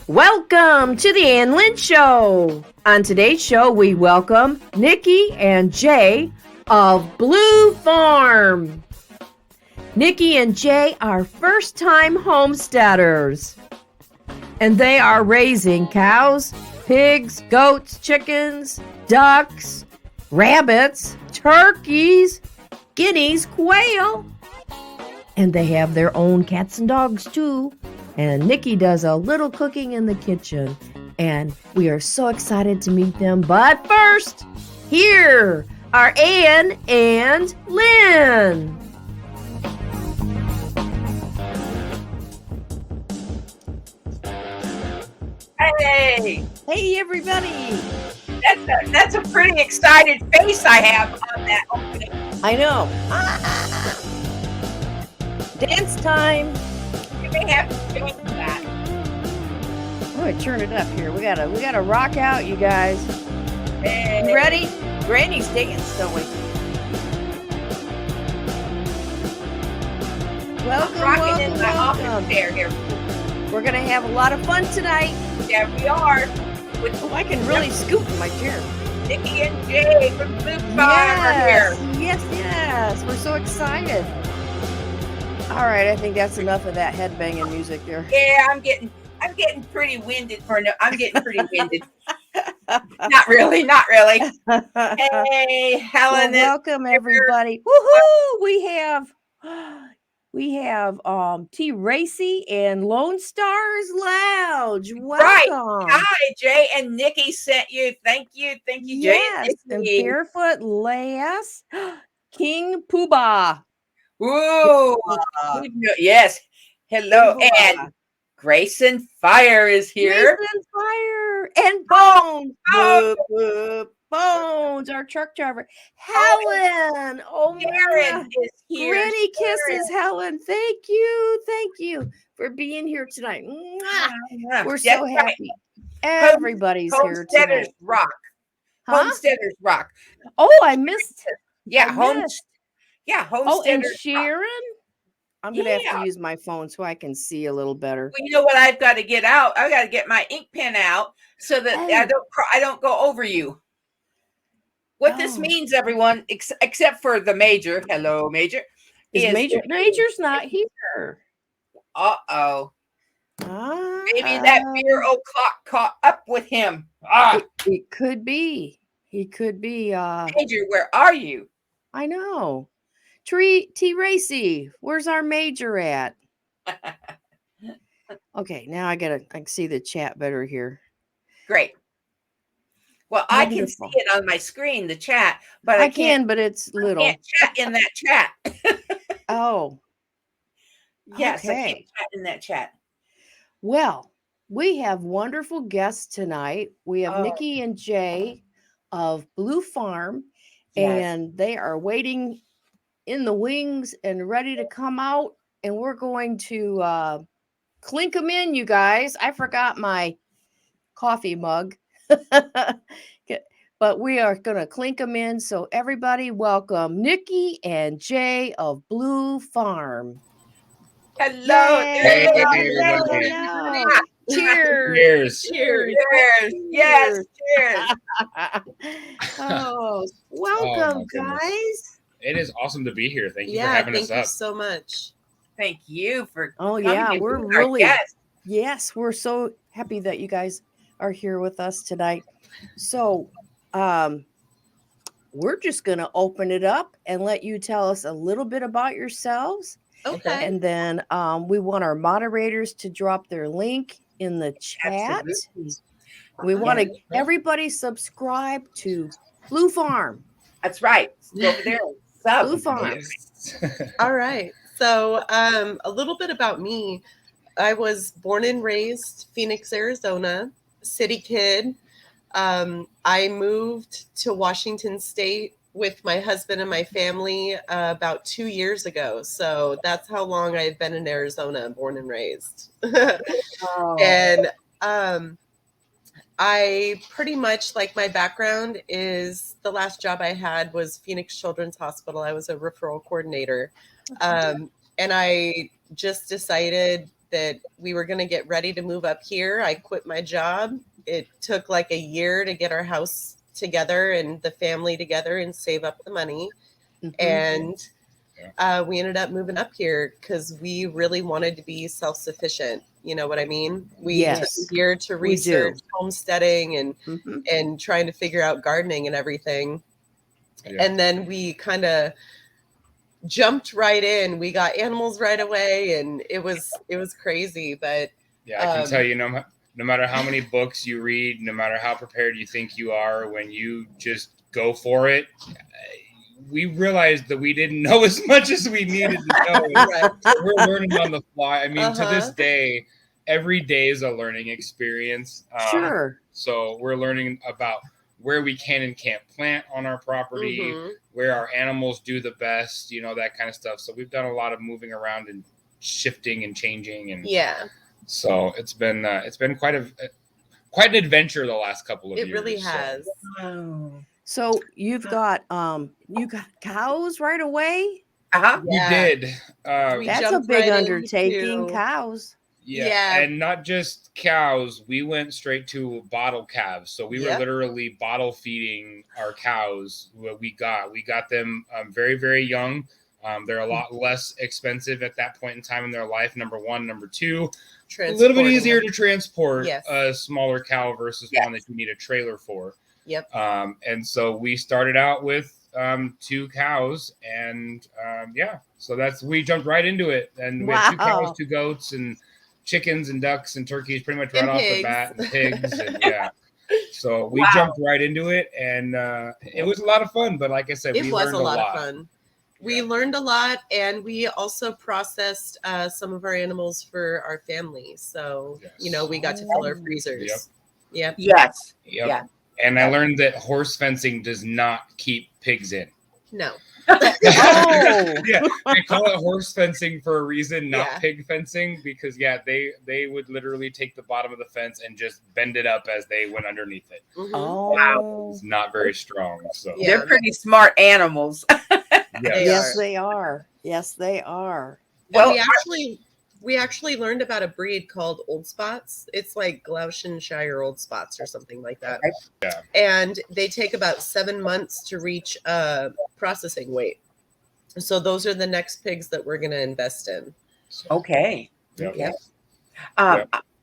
Welcome to the Ann Lynn Show. On today's show, we welcome Nikki and Jay of Blue Farm. Nikki and Jay are first-time homesteaders, and they are raising cows, pigs, goats, chickens, ducks, rabbits, turkeys, guineas, quail, and they have their own cats and dogs too. And Nikki does a little cooking in the kitchen, and we are so excited to meet them. But first, here are Ann and Lynn. Hey! Hey, everybody. That's a pretty excited face I have on that opening. I know. Dance time. You may have to change that. I'm going to turn it up here. We gotta rock out, you guys. Hey. You ready? Granny's dance, don't we? Rocking in my office chair here. We're going to have a lot of fun tonight. Yeah, we are. I can really scoot in my chair. Nikki and Jay from Blue Farm are here. Yes. We're so excited. All right, I think that's enough of that headbanging music there. Yeah, I'm getting pretty winded I'm getting pretty winded. Not really. Hey, Helen. Well, welcome everybody. Woohoo! We have T. Racy and Lone Stars Lounge. Welcome. Right. Hi, Jay and Nikki sent you. Thank you, Jay and Nikki. And Barefoot Lass, King Poobah. Ooh, yes. Hello, and Grayson Fire is here. Grayson Fire and Bones. Bones, our truck driver. Helen. Oh, Karen is here. Granny kisses, Helen. Thank you for being here tonight. We're so happy. Everybody's here tonight. Homesteaders rock. Homesteaders rock. Oh, I missed. Homesteaders. Oh, and Sharon. I'm going to have to use my phone so I can see a little better. Well, you know what I've got to get out? I've got to get my ink pen out so that I don't go over you. What this means, everyone, except for the Major. Hello, Major. Major's not here. Uh-oh. Maybe that beer o'clock caught up with him. It could be. He could be. Major, where are you? I know. T. Racy, where's our Major at? Okay, now I can see the chat better here. Great. Well, I can see it on my screen, the chat, but I can't. But it's little. I can't chat in that chat. Oh. Yes, okay. I can't chat in that chat. Well, we have wonderful guests tonight. We have Nikki and Jay of Blue Farm, and they are waiting in the wings and ready to come out, and we're going to clink them in, you guys. I forgot my coffee mug. But we are going to clink them in. So everybody welcome Nikki and Jay of Blue Farm. Hello. Hey, Cheers. Yes, cheers. Welcome, guys. It is awesome to be here. Thank you for having us up. Thank you so much. Thank you for we're really we're so happy that you guys are here with us tonight. So we're just going to open it up and let you tell us a little bit about yourselves. Okay. And then we want our moderators to drop their link in the chat. Absolutely. We want to everybody subscribe to Blue Farm. That's right. Over there. Blue Farm. Yes. All right. So a little bit about me. I was born and raised Phoenix, Arizona, city kid. I moved to Washington State with my husband and my family about 2 years ago. So that's how long I've been in Arizona, born and raised. And I pretty much, like, my background is the last job I had was Phoenix Children's Hospital. I was a referral coordinator. And I just decided that we were going to get ready to move up here. I quit my job. It took like a year to get our house together and the family together and save up the money. And we ended up moving up here because we really wanted to be self-sufficient. You know what I mean? We took a year to research homesteading and trying to figure out gardening and everything. And then we kind of jumped right in. We got animals right away, and it was crazy. But I can tell you, no matter how many books you read, no matter how prepared you think you are, when you just go for it, we realized that we didn't know as much as we needed to know. We're learning on the fly. I mean, to this day, every day is a learning experience. So we're learning about where we can and can't plant on our property, where our animals do the best, that kind of stuff. So we've done a lot of moving around and shifting and changing, and so it's been quite an adventure the last couple of years. It really has. So you've got cows right away? We did. That's a big undertaking. Cows. And not just cows. We went straight to bottle calves. So we were literally bottle feeding our cows. What we got them very, very young. They're a lot less expensive at that point in time in their life. Number one. Number two, a little bit easier to transport a smaller cow versus one that you need a trailer for. And so we started out with 2 cows, and so we jumped right into it, and we had 2 cows, 2 goats, and chickens and ducks and turkeys pretty much right off the bat, and pigs, and so we jumped right into it, and it was a lot of fun. But like I said, we learned a lot of fun. We learned a lot, and we also processed some of our animals for our family. So we got to fill our freezers. And I learned that horse fencing does not keep pigs in. No. They call it horse fencing for a reason, not pig fencing, because they would literally take the bottom of the fence and just bend it up as they went underneath it. It's not very strong. So they're pretty smart animals. Yes, they are. Well, we actually learned about a breed called Old Spots. It's like Gloucestershire Old Spots or something like that. And they take about 7 months to reach processing weight. So those are the next pigs that we're going to invest in. Okay.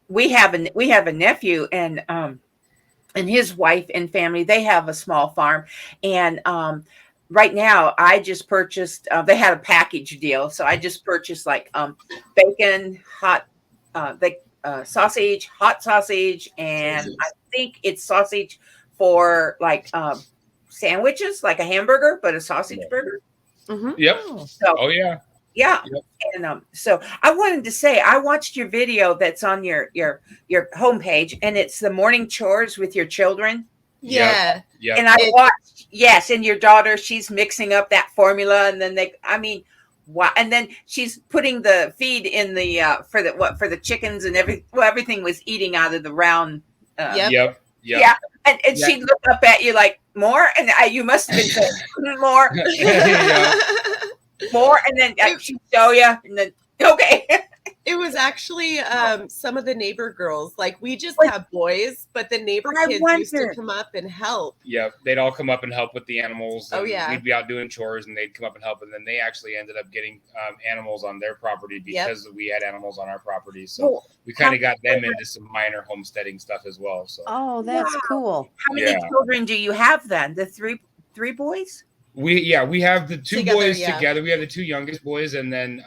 We have a nephew, and his wife and family. They have a small farm, and right now, I just purchased, they had a package deal. So I just purchased like bacon, hot sausage, hot sausage. And I think it's sausage for like sandwiches, like a hamburger, but a sausage burger. So, And so I wanted to say, I watched your video that's on your homepage, and it's the morning chores with your children. Yep. And I watched, and your daughter, she's mixing up that formula, and then and then she's putting the feed in the for the chickens, and everything was eating out of the round. And she looked up at you like, more, and you must have been saying more, more, and then she'd show you, and then It was actually some of the neighbor girls. Like, we just have boys, but the neighbor kids used to come up and help. They'd all come up and help with the animals. And we'd be out doing chores, and they'd come up and help. And then they actually ended up getting animals on their property because we had animals on our property. So we kind of got them into some minor homesteading stuff as well. So that's cool. How many children do you have then? The three boys? We have the 2 boys together. We have the 2 youngest boys, and then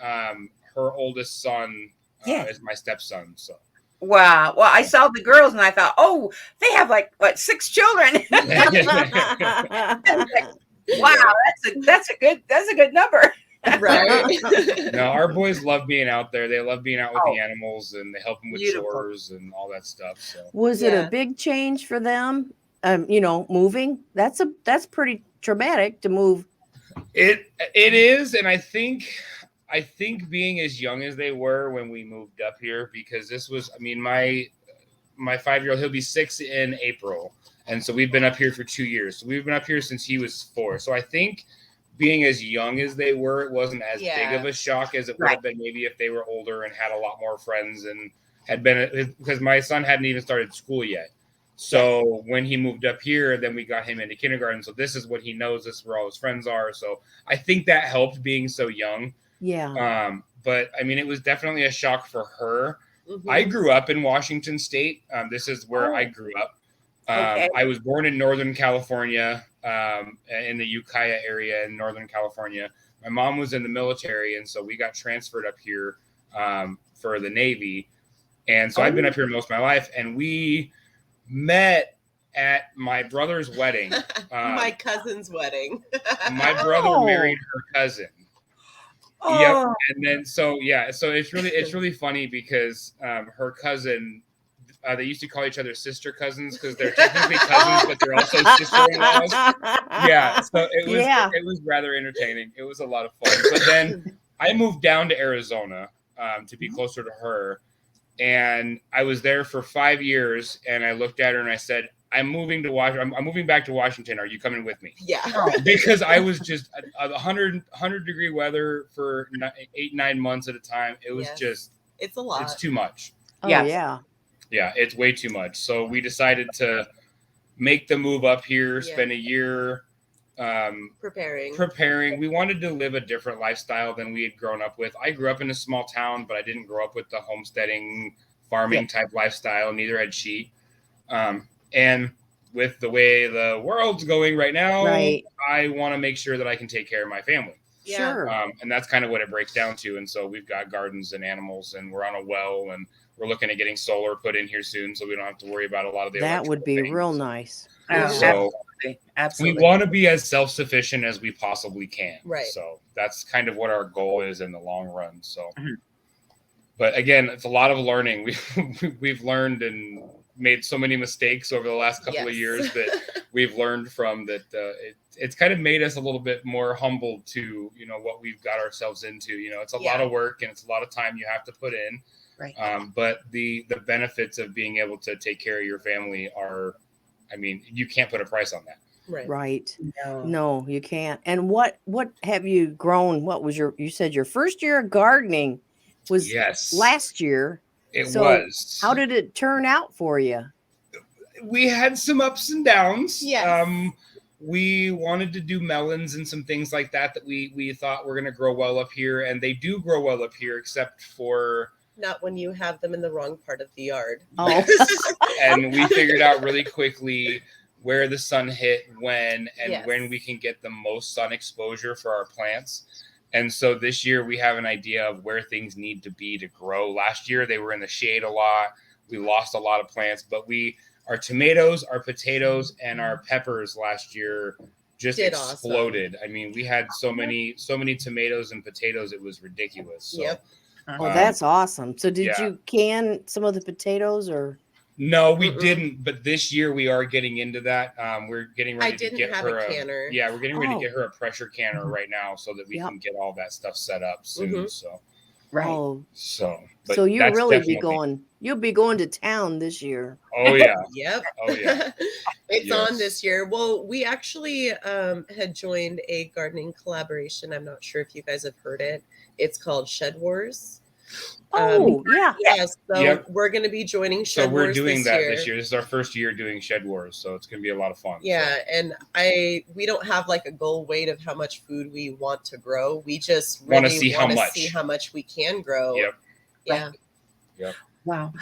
her oldest son is my stepson. So wow. Well, I saw the girls and I thought, they have like 6 children. Wow, that's a good number. Right. No, our boys love being out there. They love being out with the animals, and they help them with chores and all that stuff. So was it a big change for them? Moving? That's pretty traumatic to move. It is, and I think being as young as they were when we moved up here, because this was, my 5-year-old, he'll be 6 in April. And so we've been up here for 2 years. So we've been up here since he was 4. So I think being as young as they were, it wasn't as Yeah. big of a shock as it would have been maybe if they were older and had a lot more friends and had been, because my son hadn't even started school yet. So when he moved up here, then we got him into kindergarten. So this is what he knows. This is where all his friends are. So I think that helped being so young. Yeah. But I mean, it was definitely a shock for her. Mhm. I grew up in Washington State. This is where I grew up. I was born in Northern California, in the Ukiah area in Northern California. My mom was in the military, and so we got transferred up here for the Navy. And so I've been up here most of my life, and we met at my brother's wedding. My cousin's wedding. My brother married her cousin. Yep. And then so it's really funny because her cousin, they used to call each other sister cousins because they're technically cousins, but they're also sister-in-laws. Yeah, so it was rather entertaining. It was a lot of fun. But then I moved down to Arizona to be closer to her, and I was there for 5 years. And I looked at her and I said, I'm moving back to Washington. Are you coming with me? Yeah. Because I was just 100 degree weather for 8-9 months at a time. It was it's a lot. It's too much. Oh, yeah. Yeah, it's way too much. So we decided to make the move up here, spend a year preparing. We wanted to live a different lifestyle than we had grown up with. I grew up in a small town, but I didn't grow up with the homesteading, farming type lifestyle. Neither had she. And with the way the world's going right now, I want to make sure that I can take care of my family. Yeah. Sure. And that's kind of what it breaks down to. And so we've got gardens and animals, and we're on a well, and we're looking at getting solar put in here soon, so we don't have to worry about a lot of the That would be things. real nice. So Absolutely. we want to be as self-sufficient as we possibly can. Right. So that's kind of what our goal is in the long run. So, but again, it's a lot of learning. We've learned and made so many mistakes over the last couple of years that we've learned from that. It's kind of made us a little bit more humble to, what we've got ourselves into. It's a lot of work and it's a lot of time you have to put in. Right. But the benefits of being able to take care of your family are, you can't put a price on that. Right. No, you can't. And what have you grown? What was you said your first year of gardening was last year. It was. How did it turn out for you? We had some ups and downs. Yes. We wanted to do melons and some things like that we thought were going to grow well up here. And they do grow well up here, except for... Not when you have them in the wrong part of the yard. Oh. And we figured out really quickly where the sun hit when we can get the most sun exposure for our plants. And so this year we have an idea of where things need to be to grow. Last year they were in the shade a lot. We lost a lot of plants, but our tomatoes, our potatoes, and our peppers last year just exploded. Awesome. We had so many tomatoes and potatoes, it was ridiculous. So, yep. Oh, that's awesome. So did you can some of the potatoes or? No, we didn't. But this year we are getting into that. We're getting ready to get her a canner. We're getting ready to get her a pressure canner right now so that we can get all that stuff set up soon. So, so you'll really you'll be going to town this year. Oh yeah. Yep. Oh yeah. It's on this year. Well, we actually had joined a gardening collaboration. I'm not sure if you guys have heard it. It's called Shed Wars. So we're going to be joining Shed Wars. So we're doing that this year. This is our first year doing Shed Wars, so it's going to be a lot of fun. Yeah, and we don't have like a goal weight of how much food we want to grow. We just really want to see how much we can grow. Yep. Yeah. Yep. Wow.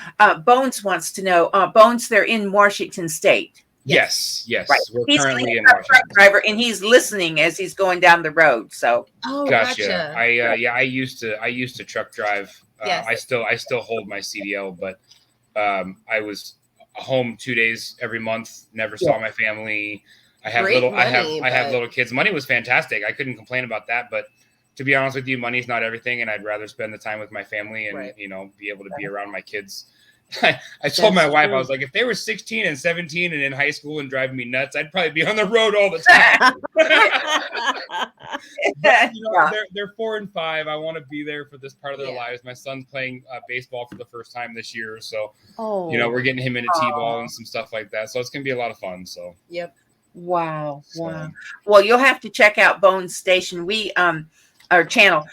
Bones wants to know. Bones, they're in Washington State. Yes. Right. We're currently in Washington. Truck driver, and he's listening as he's going down the road. So. Oh, gotcha. I used to truck drive. I still hold my CDL, but I was home 2 days every month. Never saw my family. I have little kids. Money was fantastic. I couldn't complain about that. But to be honest with you, money's not everything, and I'd rather spend the time with my family and be able to be around my kids. I told my wife, I was like, if they were 16 and 17 and in high school and driving me nuts, I'd probably be on the road all the time. But, they're 4 and 5. I want to be there for this part of their lives. My son's playing baseball for the first time this year. So, we're getting him into T-ball and some stuff like that. So it's going to be a lot of fun. So, Wow. So, Wow. Well, you'll have to check out Bones Station. Our channel.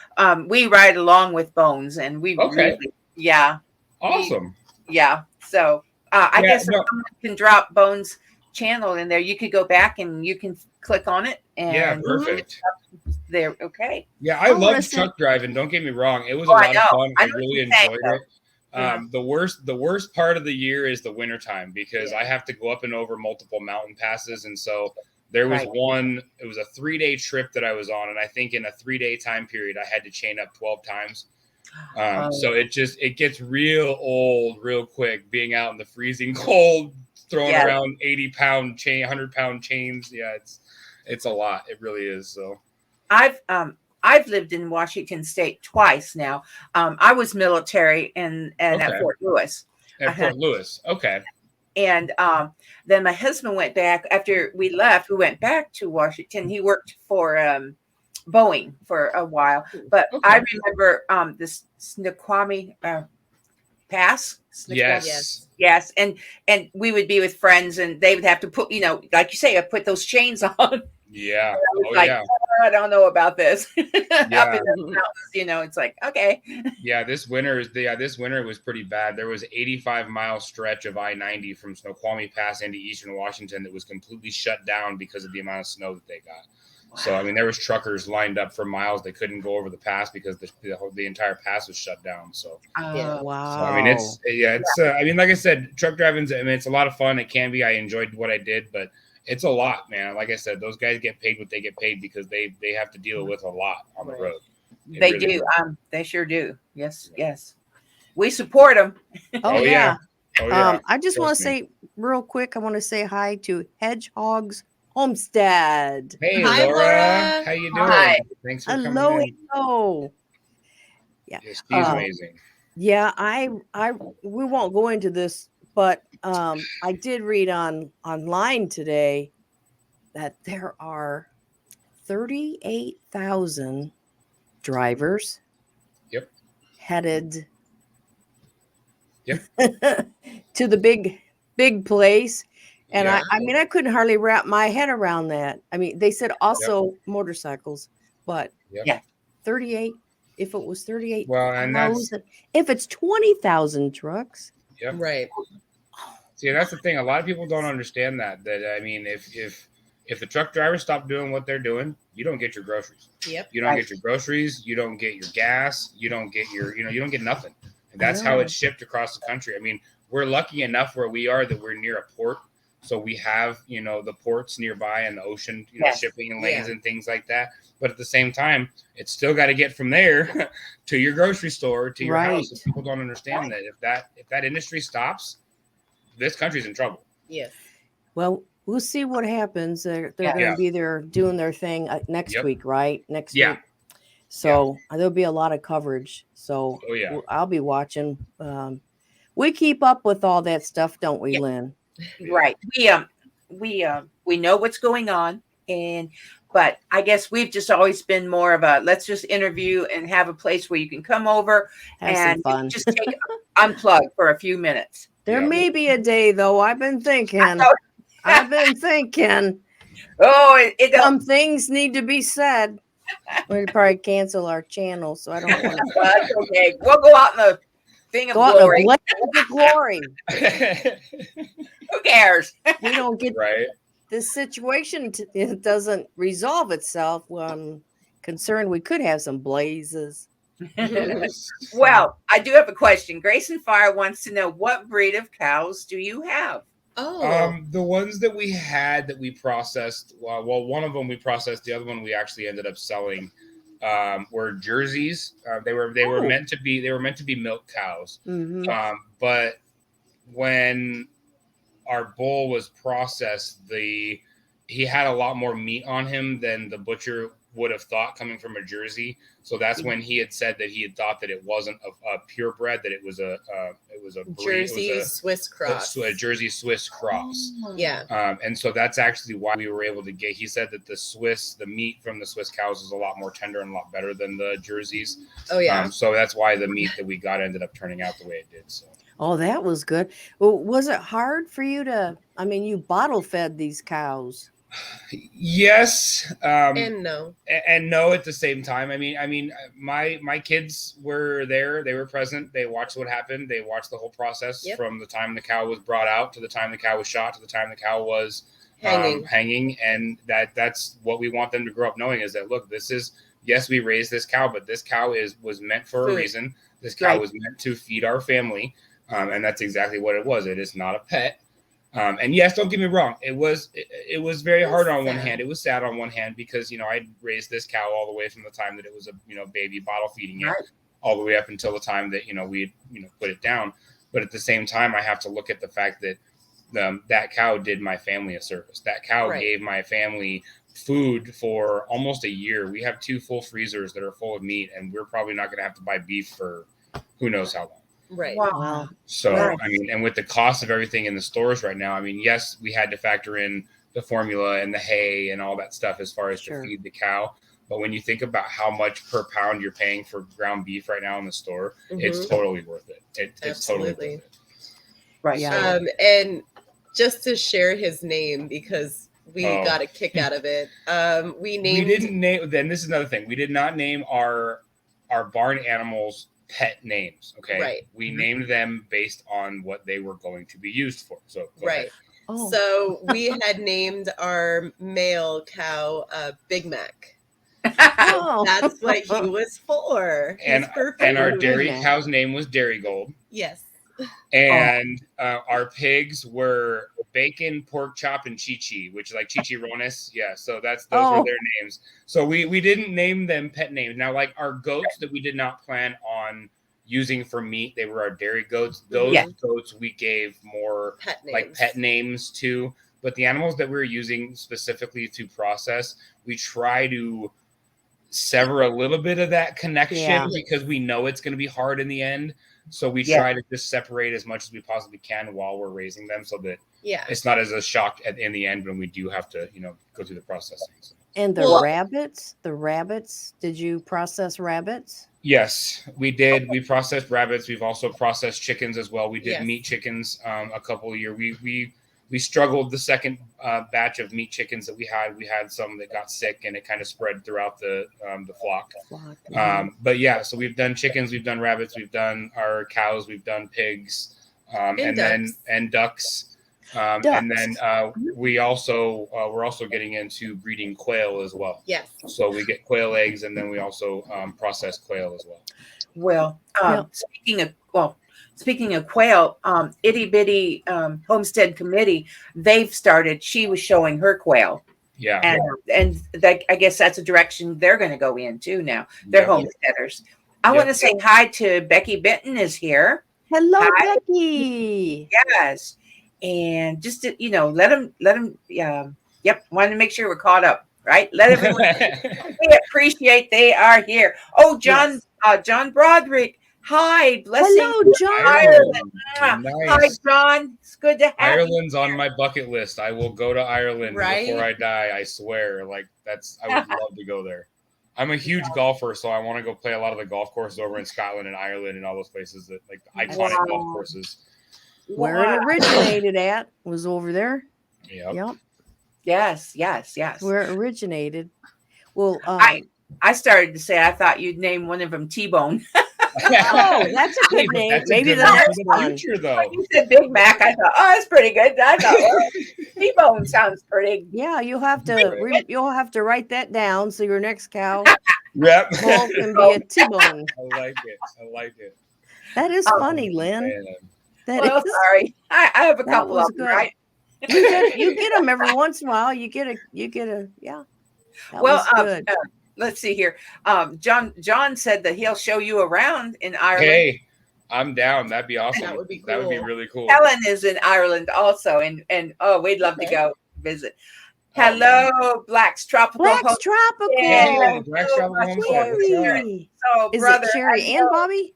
We ride along with Bones, and we Okay. really, yeah. Awesome. Yeah. So I Yeah, guess if no, someone can drop Bones channel in there, you could go back and you can click on it yeah, and perfect. there. Okay. Yeah, I I wanna love say- truck driving. Don't get me wrong; it was a Oh, I lot of know. fun. I I know what really you're saying, enjoyed it. Yeah. The worst part of the year is the wintertime because I have to go up and over multiple mountain passes, and so there was Right. one. It was a 3-day trip that I was on, and I think in a 3-day time period, I had to chain up 12 times. So it gets real old real quick being out in the freezing cold, throwing Yes. around 80-pound chain, 100-pound chains. Yeah, it's a lot. It really is. So I've lived in Washington State twice now. I was military and Okay. at Fort Lewis. at Fort Lewis. Okay. And then my husband went back after we left. We went back to Washington. He worked for Boeing for a while. But Okay. I remember this Snoqualmie Pass. Yes. Yes. And we would be with friends, and they would have to put, like you say, put those chains on. Yeah. I was Oh like, yeah. I don't know about this. Up in Yeah. the mountains, it's like, okay. Yeah. This winter was pretty bad. There was 85-mile stretch of I-90 from Snoqualmie Pass into Eastern Washington that was completely shut down because of the amount of snow that they got. So I mean, there was truckers lined up for miles. They couldn't go over the pass because the entire pass was shut down. So Wow. So, I mean, it's I mean, like I said, truck driving's, I mean, it's a lot of fun. It can be. I enjoyed what I did, but it's a lot, man. Like I said, those guys get paid what they get paid because they have to deal with a lot on the road. They really do. does. They sure do. Yes. Yes. We support them. Oh, yeah. Oh yeah. I just want to Trust me. say real quick, I want to say hi to Hedgehog's Homestead. Hey, Hi, Laura. Laura. How you doing? Hi. Thanks for Hello, coming in. hello. Yeah. Yes, she's amazing. Yeah, we won't go into this, but I did read online today that there are 38,000 drivers. Yep. Headed Yep. to the big place. And Yeah. I mean, I couldn't hardly wrap my head around that. I mean, they said also motorcycles, but Yep. Yeah. 38, if it was 38,000, Well, and that's if it's 20,000 trucks. yep. Right. See, that's the thing. A lot of people don't understand that. I mean, if the truck drivers stop doing what they're doing, you don't get your groceries. Yep. You don't get your groceries. You don't get your gas. You don't get you don't get nothing. And that's how know. it's shipped across the country. I mean, we're lucky enough where we are that we're near a port. So we have, the ports nearby and the ocean, Yes. shipping lanes and things like that. But at the same time, it's still got to get from there to your grocery store, to your house. And people don't understand that if that industry stops, this country's in trouble. Yes. Well, we'll see what happens. They're going to Yeah. be there doing their thing next Yep. week, right? Next Yeah. week. So there'll be a lot of coverage. So Oh, yeah. I'll be watching. We keep up with all that stuff, don't we, Yeah. Lynn? Right. We know what's going on, but I guess we've just always been more of a let's just interview and have a place where you can come over Have and some fun. just take unplug for a few minutes. There Yeah. may be a day, though. I've been thinking. I've been thinking. Oh, it don't. Some things need to be said. We'd probably cancel our channel, so I don't want to That's okay. We'll go out in the thing of go out in glory. a blaze of glory. Who cares? We don't get Right. this situation. It doesn't resolve itself. Well, I'm concerned we could have some blazes. Well, I do have a question. Grace and Fire wants to know what breed of cows do you have? Oh. The ones that we had that we processed, well, one of them we processed, the other one we actually ended up selling, were Jerseys. They were meant to be milk cows. Mhm. But when our bull was processed, he had a lot more meat on him than the butcher would have thought coming from a Jersey. So that's when he had said that he had thought that it wasn't a purebred, that it was a breed, Jersey Swiss cross. a Jersey Swiss cross. Yeah. And so that's actually why we were able to get. He said that the meat from the Swiss cows is a lot more tender and a lot better than the Jerseys. Oh yeah. So that's why the meat that we got ended up turning out the way it did. So. Oh, that was good. Well, was it hard for you to? I mean, you bottle fed these cows. Yes, And no. and no at the same time. I mean, my kids were there. They were present. They watched what happened. They watched the whole process from the time the cow was brought out to the time the cow was shot to the time the cow was hanging. And that's what we want them to grow up knowing is that, look, this is, yes, we raised this cow, but this cow was meant for a reason. This cow was meant to feed our family. And that's exactly what it was. It is not a pet. And yes, don't get me wrong. It was very hard on one hand. It was sad on one hand because, I raised this cow all the way from the time that it was a baby, bottle feeding it all the way up until the time that, we put it down. But at the same time, I have to look at the fact that that cow did my family a service. That cow gave my family food for almost a year. We have 2 full freezers that are full of meat, and we're probably not going to have to buy beef for who knows how long. Right. Wow. So, I mean, and with the cost of everything in the stores right now, I mean, yes, we had to factor in the formula and the hay and all that stuff as far as to feed the cow. But when you think about how much per pound you're paying for ground beef right now in the store, it's totally worth it. It's totally worth it. Right. Yeah. And just to share his name because we got a kick out of it. We didn't name. Then this is another thing. We did not name our barn animals pet names. Okay. Right. We named them based on what they were going to be used for. So go ahead. Oh. So we had named our male cow Big Mac. Oh. That's what he was for. And our dairy cow's name was Dairy Gold. Yes. And our pigs were Bacon, Pork Chop, and Chi-Chi, which is like Chicharrones. Yeah, so those were their names. So we didn't name them pet names. Now, like our goats that we did not plan on using for meat, they were our dairy goats. Those goats we gave more pet names to. But the animals that we were using specifically to process, we try to sever a little bit of that connection because we know it's going to be hard in the end. So we try to just separate as much as we possibly can while we're raising them so that it's not as a shock in the end when we do have to, go through the processing. So. And the rabbits, did you process rabbits? Yes, we did. We processed rabbits. We've also processed chickens as well. We did meat chickens a couple of years. We struggled the second batch of meat chickens that we had. We had some that got sick and it kind of spread throughout the flock. But yeah, so we've done chickens, we've done rabbits, we've done our cows, we've done pigs, and ducks. And then we're also getting into breeding quail as well. Yes. So we get quail eggs, and then we also process quail as well. Well, speaking of quail, Itty Bitty Homestead Committee, they've started. She was showing her quail. Yeah. And I guess that's a direction they're going to go in too now. They're homesteaders. I want to say hi to Becky Benton is here. Hello, Becky. Yes. And just to, let them, wanted to make sure we're caught up, right? Let everyone, we appreciate they are here. Oh, John Broderick. Hi, blessings. Hello, John. Ireland. Nice. Hi, John. It's good to have Ireland's on my bucket list. I will go to Ireland before I die. I swear. I would love to go there. I'm a huge golfer, so I want to go play a lot of the golf courses over in Scotland and Ireland and all those places that like the iconic golf courses. Where it originated at was over there. Yep. Yes. Where it originated. Well, I started to say I thought you'd name one of them T-Bone. Oh, that's a good name. Maybe the next one. Future, though. When you said Big Mac, I thought, that's pretty good. I thought, well, T-Bone sounds pretty. Yeah, you'll have to write that down so your next cow can be a T-bone. I like it. That is funny, Lynn. Sorry. I have a couple of them, right? You get them every once in a while. You get a yeah. That was good. Let's see here. John said that he'll show you around in Ireland. Hey, I'm down. That'd be awesome. That would be cool. That would be really cool. Helen is in Ireland also, and we'd love to go visit. Hello, Black's Tropical. Black's Tropical. Yeah, Black's Tropical. Cherry. So, is brother, it Cherry and Bobby?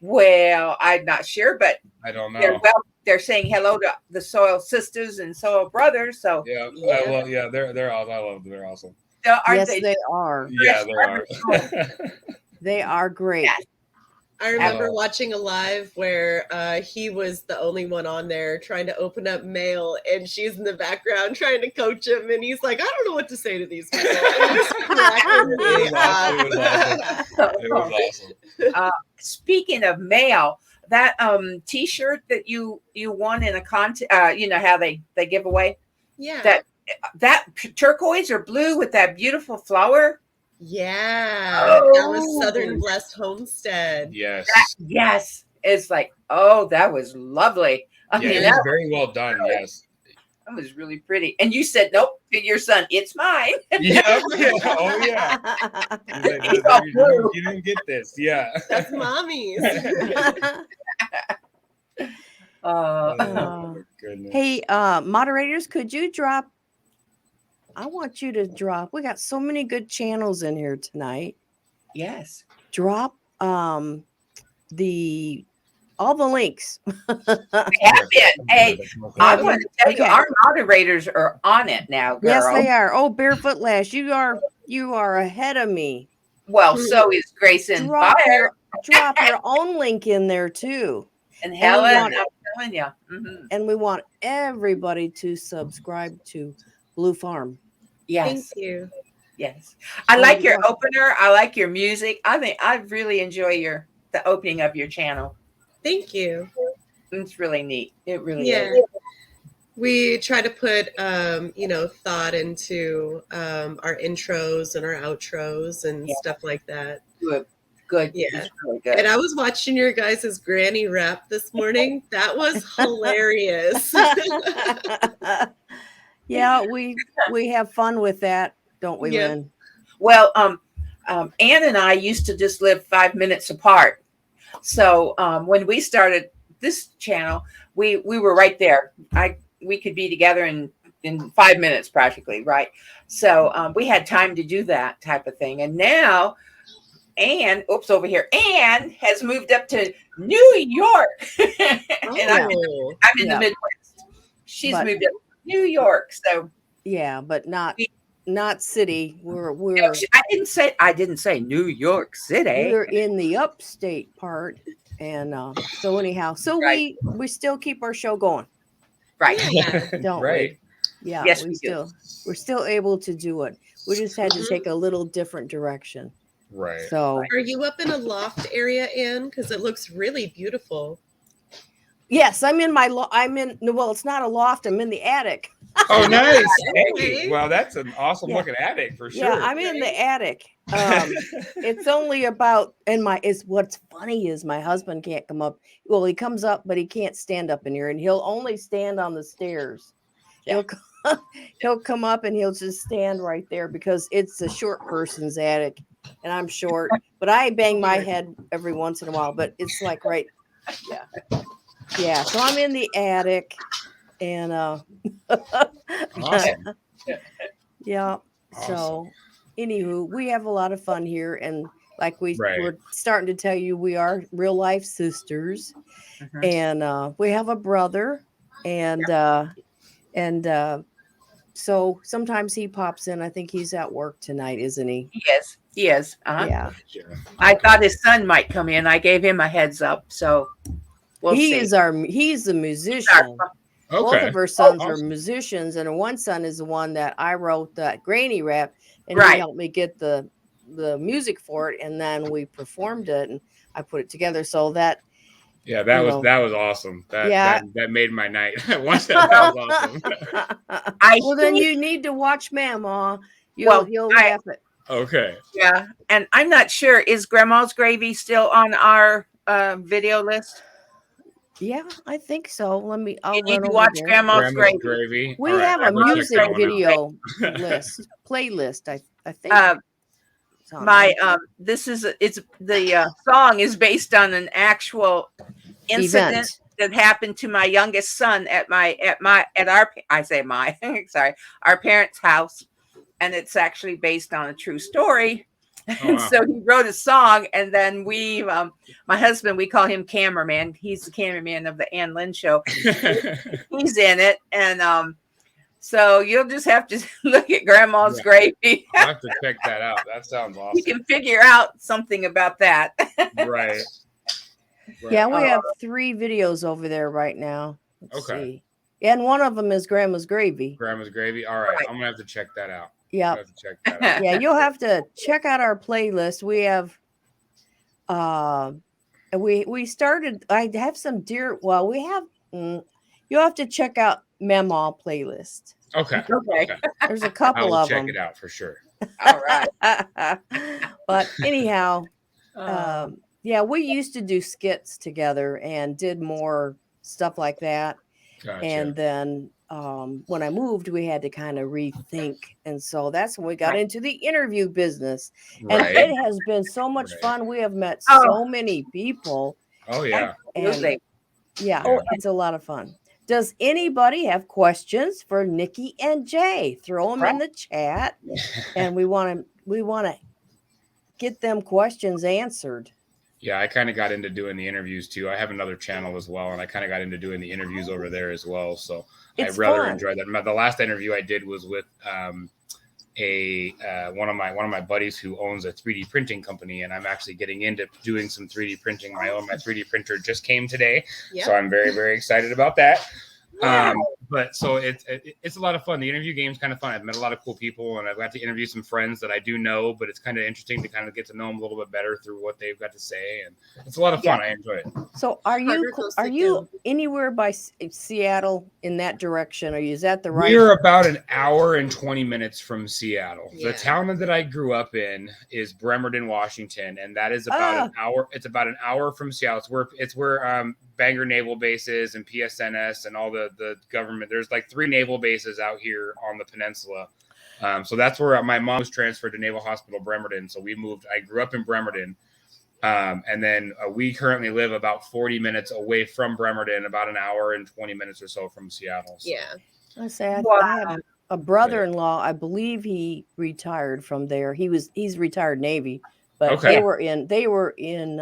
Well, I'm not sure, but I don't know. They're saying hello to the Soil Sisters and Soil Brothers. So they're awesome. I love them. They're awesome. Yes, they are. Yeah, they are. They are great. Yes. I remember watching a live where he was the only one on there trying to open up mail, and she's in the background trying to coach him, and he's like, I don't know what to say to these people. It was cracking me up. It was awesome. Speaking of mail, that T-shirt that you won in a contest, you know how they give away? Yeah. That turquoise or blue with that beautiful flower? Yeah. Oh. That was Southern Blessed Homestead. Yes. Yes. It's like, oh, that was lovely. I mean, it was very well done. Yes. That was really pretty. And you said, nope, to your son, it's mine. Yeah. Oh, yeah. You didn't get this. Yeah. That's mommy's. Goodness. Hey, moderators, could you drop? I want you to drop. We got so many good channels in here tonight. Yes. Drop all the links. Hey, I want to tell you, our moderators are on it now, girl. Yes, they are. Oh, Barefoot Lash, you are ahead of me. Well, so is Grayson Fire. Drop your own link in there too. And Helen, I'm telling you. Mm-hmm. And we want everybody to subscribe to Blue Farm. Yes. Thank you. Yes. I like your opener. I like your music. I think I really enjoy the opening of your channel. Thank you. It's really neat. It really is. We try to put thought into our intros and our outros and stuff like that. Good. Yeah. It's really good. And I was watching your guys' granny rap this morning. That was hilarious. Yeah, we have fun with that, don't we, Lynn? Well, Ann and I used to just live 5 minutes apart. So when we started this channel, we were right there. We could be together in 5 minutes practically, right? So we had time to do that type of thing. And now Ann has moved up to New York. And I'm in the Midwest. She's moved up to New York. So yeah, but not city. We're I didn't say New York City. We're in the upstate part. And so anyhow, we still keep our show going. Right. Don't we? Yeah. Yes, we're still able to do it. We just had to take a little different direction. Right. So are you up in a loft area, Ann? Because it looks really beautiful. Yes, I'm in well, it's not a loft, I'm in the attic. Oh, nice. Hey, well, that's an awesome looking attic for sure. Yeah, I'm in the attic. It's only about what's funny is my husband can't come up. Well, he comes up, but he can't stand up in here, and he'll only stand on the stairs. Yeah. He'll come up and he'll just stand right there because it's a short person's attic, and I'm short, but I bang my head every once in a while. But it's like yeah. So I'm in the attic, and awesome. Yeah. Awesome. So, anywho, we have a lot of fun here, and like we're starting to tell you, we are real life sisters, and we have a brother, and so sometimes he pops in. I think he's at work tonight, isn't he? He is. Yeah. I thought his son might come in. I gave him a heads up, so we'll see. He's a musician. Both of our sons are musicians, and one son is the one that I wrote that granny rap, and he helped me get the music for it, and then we performed it, and I put it together. So that that was awesome. That made my night. That was awesome. Well, then you need to watch Mama. You'll laugh it. Okay. Yeah, and I'm not sure, is Grandma's Gravy still on our video list? Yeah, I think so. You need to watch Grandma's Gravy. We have a music video playlist. I think. The song is based on an actual incident that happened to my youngest son at our parents' house, and it's actually based on a true story. And so he wrote a song, and then my husband, we call him cameraman. He's the cameraman of the Ann Lynn Show. He's in it, and so you'll just have to look at Grandma's Gravy. I'll have to check that out. That sounds awesome. You can figure out something about that. Right. But, Yeah, we have 3 videos over there right now. Let's Okay. see. And one of them is Grandma's Gravy. Grandma's Gravy. All right. Right. I'm gonna have to check that out. Yeah. I'll have to check that out. Yeah, you'll have to check out our playlist. We have we started, I have some deer, well, we have you'll have to check out Mamaw playlist. Okay. Okay. There's a I couple will of check them. it out for sure. All right. But anyhow, Um, yeah, we used to do skits together and did more stuff like that. Gotcha. And then when I moved, we had to kind of rethink. And so that's when we got into the interview business. And Right. it has been so much Right. fun. We have met Oh. so many people. Oh yeah. absolutely. Yeah, Yeah. it's a lot of fun. Does anybody have questions for Nikki and Jay? Throw them in the chat, and we want to get them questions answered. Yeah, I kind of got into doing the interviews too. I have another channel as well, and I kind of got into doing the interviews over there as well. So It's I rather fun. enjoy that. The last interview I did was with one of my buddies who owns a 3D printing company, and I'm actually getting into doing some 3D printing. My 3D printer just came today, so I'm very, very excited about that. But so it's a lot of fun. The interview game's kind of fun. I've met a lot of cool people, and I've got to interview some friends that I do know, but it's kind of interesting to kind of get to know them a little bit better through what they've got to say, and it's a lot of fun. I enjoy it. So are you anywhere by Seattle in that direction? Is that the right? We're about an hour and 20 minutes from Seattle. Yeah. The town that I grew up in is Bremerton, Washington, and that is about an hour. It's about an hour from Seattle. It's where Bangor Naval Base is and PSNS and all the government. There's like 3 naval bases out here on the peninsula. So that's where my mom was transferred to Naval Hospital Bremerton. So we moved. I grew up in Bremerton. And then we currently live about 40 minutes away from Bremerton, about an hour and 20 minutes or so from Seattle. So. Yeah. I say I have a brother-in-law. I believe he retired from there. He's retired Navy, but Okay. they were in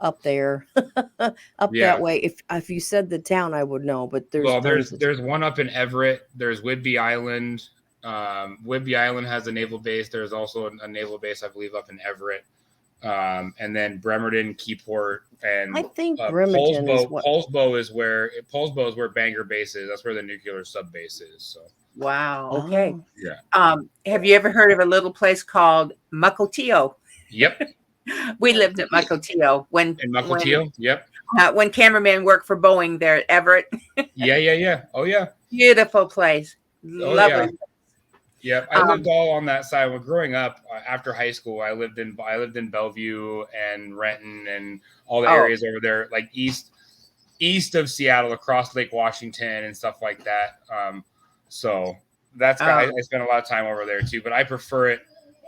up there, that way. If you said the town, I would know. But there's one up in Everett. There's Whidbey Island. Whidbey Island has a naval base. There's also a naval base, I believe, up in Everett. And then Bremerton, Keyport, and I think Bremerton Paulsbo is where Bangor base is. That's where the nuclear sub base is. So wow. Okay. yeah. Have you ever heard of a little place called Mukilteo? Yep. We lived at Mukilteo In Mukilteo. Yep. When cameraman worked for Boeing there at Everett. Yeah. Oh yeah. Beautiful place. Lovely. Yeah. Yeah, I lived all on that side. When growing up, after high school, I lived in Bellevue and Renton and all the areas over there, like east of Seattle, across Lake Washington and stuff like that. So that's I spent a lot of time over there too. But I prefer it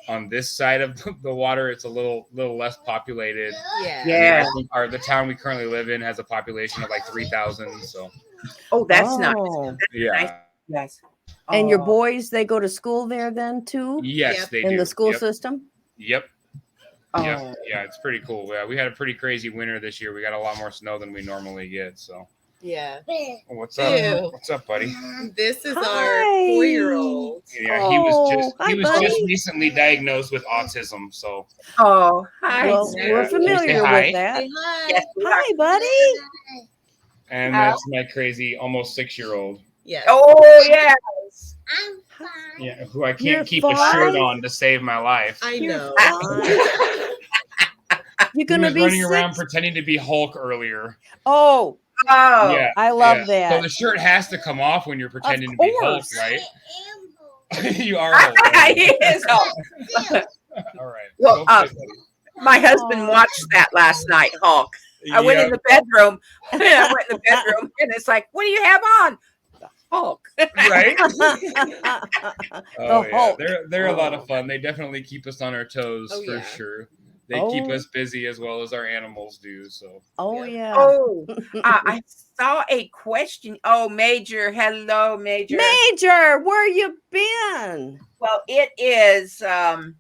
on this side of the water. It's a little less populated. Yeah. I think the town we currently live in has a population of like 3,000. So. Oh, that's nice. Yeah. Nice. Yes. And your boys, they go to school there then too? Yes, they do. In the school system? Yep. Oh. Yeah, it's pretty cool. Yeah, we had a pretty crazy winter this year. We got a lot more snow than we normally get. So. Yeah. What's up? Ew. What's up, buddy? This is Hi. our 4-year-old. Yeah, he was buddy. just recently diagnosed with autism. So. Oh, hi. Well, Yeah. we're familiar Hi. with that. Say hi. Yes, Hi, buddy. And that's my crazy almost 6-year-old. Yes. Oh, yeah. I'm fine. Yeah, who I You're can't keep a fine? shirt on to save my life. I know. You're He gonna was be running around 6. pretending to be Hulk earlier. Oh, Oh. Yeah, I love yeah. that. So the shirt has to come off when you're pretending to be Hulk, course. right? Amber. You are Hulk. He is Hulk. All right. Well, Go play, My husband watched that last night, Hulk. buddy. I went Yeah, in the bedroom. And it's like, what do you have on? The Hulk. right? the Oh, yeah. Hulk. They're a lot of fun. They definitely keep us on our toes Oh, for yeah. sure. They Oh. keep us busy as well as our animals do. So Oh yeah. Oh, I saw a question. Oh, Major. Hello, Major. Major, where you been? Well, it is 12.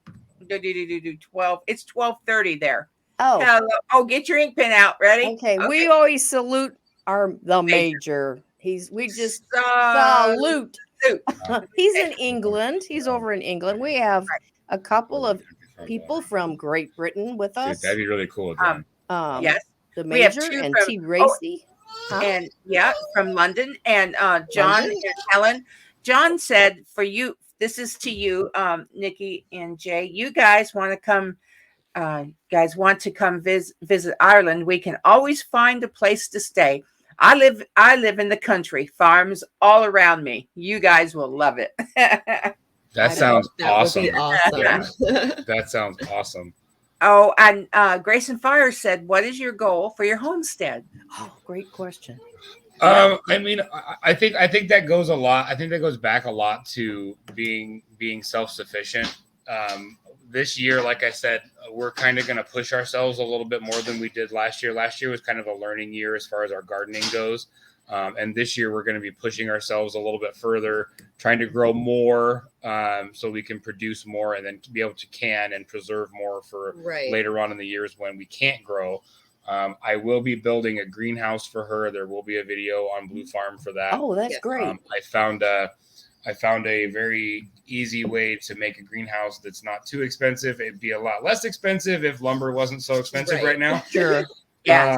It's 12:30 there. Oh, Hello. Oh, get your ink pen out. Ready? okay. We always salute the major. We just salute. He's in England. He's over in England. We have a couple of people from Great Britain with dude, us. that'd be really cool. John. Yes. The We have Major two and from T. Racy. Huh? and yeah, from London, and John London? and Helen. John said, "For you, this is to you, Nikki and Jay. You guys want to come? Visit Ireland? We can always find a place to stay. I live in the country. Farms all around me. You guys will love it." That sounds That awesome. would be awesome. Yeah, that sounds awesome. Oh, and Grayson Fire said, "What is your goal for your homestead?" Oh, great question. I mean, I think that goes a lot. I think that goes back a lot to being self-sufficient. This year, like I said, we're kind of going to push ourselves a little bit more than we did last year. Last year was kind of a learning year as far as our gardening goes. And this year we're going to be pushing ourselves a little bit further, trying to grow more so we can produce more and then be able to can and preserve more for later on in the years when we can't grow. I will be building a greenhouse for her. There will be a video on Blue Farm for that. Oh, that's great. I found a very easy way to make a greenhouse that's not too expensive. It'd be a lot less expensive if lumber wasn't so expensive right now. Sure. Yeah.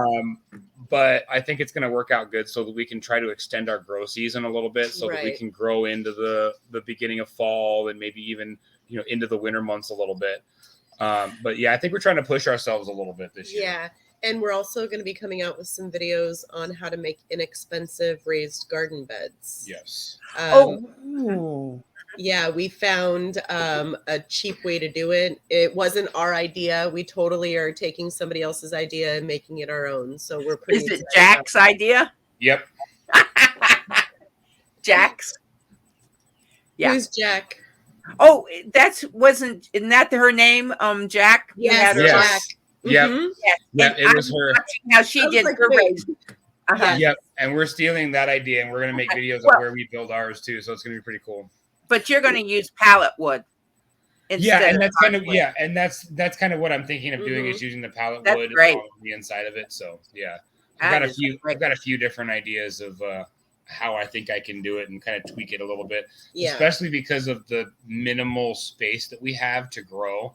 But I think it's going to work out good so that we can try to extend our grow season a little bit so that we can grow into the beginning of fall and maybe even, into the winter months a little bit. But yeah, I think we're trying to push ourselves a little bit this year. Yeah. And we're also going to be coming out with some videos on how to make inexpensive raised garden beds. Yes. Yeah, we found a cheap way to do it. It wasn't our idea. We totally are taking somebody else's idea and making it our own. So we're pretty. Is it Jack's idea? Yep. Jack's. Yeah. Who's Jack? Oh, isn't that her name? Jack. Yes, Jack. Yep. Mm-hmm. Yeah, it was her. How she did her raised. Yep. And we're stealing that idea, and we're going to make videos of where we build ours too. So it's going to be pretty cool. But you're going to use pallet wood. Yeah, and that's kind of that's kind of what I'm thinking of doing is using the pallet wood on the inside of it. So yeah, I've got a few different ideas of how I think I can do it and kind of tweak it a little bit, especially because of the minimal space that we have to grow.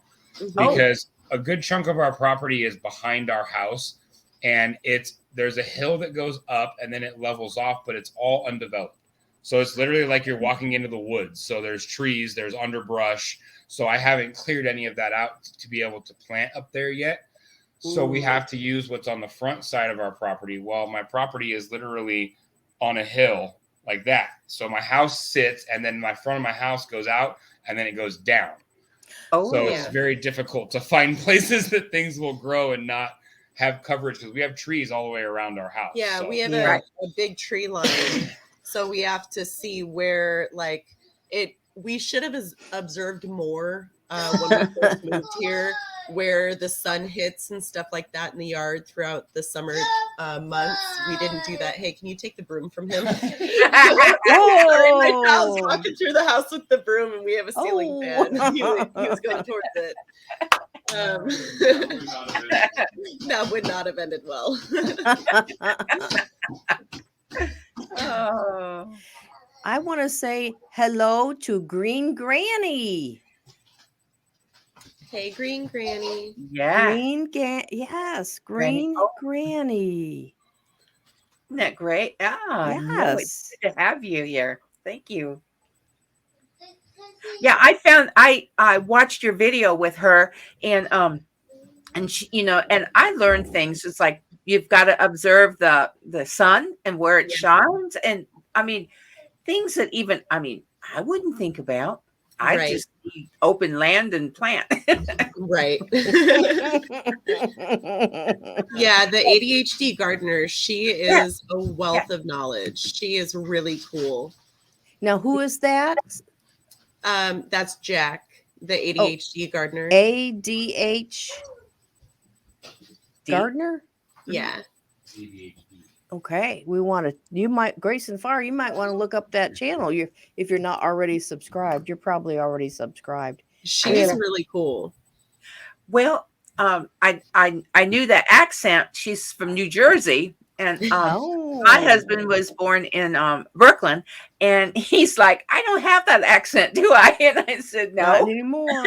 Because a good chunk of our property is behind our house, and there's a hill that goes up and then it levels off, but it's all undeveloped. So it's literally like you're walking into the woods. So there's trees, there's underbrush. So I haven't cleared any of that out to be able to plant up there yet. So we have to use what's on the front side of our property. Well, my property is literally on a hill like that. So my house sits and then my front of my house goes out and then it goes down. It's very difficult to find places that things will grow and not have coverage because we have trees all the way around our house. Yeah, we have a big tree line. So we have to see where we should have observed more when we first moved here, where the sun hits and stuff like that in the yard throughout the summer months. We didn't do that. Hey, can you take the broom from him? Sorry, my child's walking through the house with the broom and we have a ceiling fan. He was going towards it. That would not have ended well. I want to say hello to Green Granny. Hey, Green Granny. Yeah. Green Granny. Isn't that great? Yes. It's good to have you here. Thank you. Yeah, I watched your video with her and she, and I learned things. It's like you've got to observe the sun and where it shines, and I mean things that I wouldn't think about. I just need open land and plant. Right. Yeah, the ADHD gardener, she is a wealth of knowledge. She is really cool. Now, who is that? That's Jack, the ADHD gardener. ADH gardener? Yeah. Okay, Grayson Farr, you might want to look up that channel. If you're not already subscribed, you're probably already subscribed. She's really cool. Well, I knew that accent. She's from New Jersey, and my husband was born in Brooklyn, and he's like, I don't have that accent, do I? And I said, no, not anymore.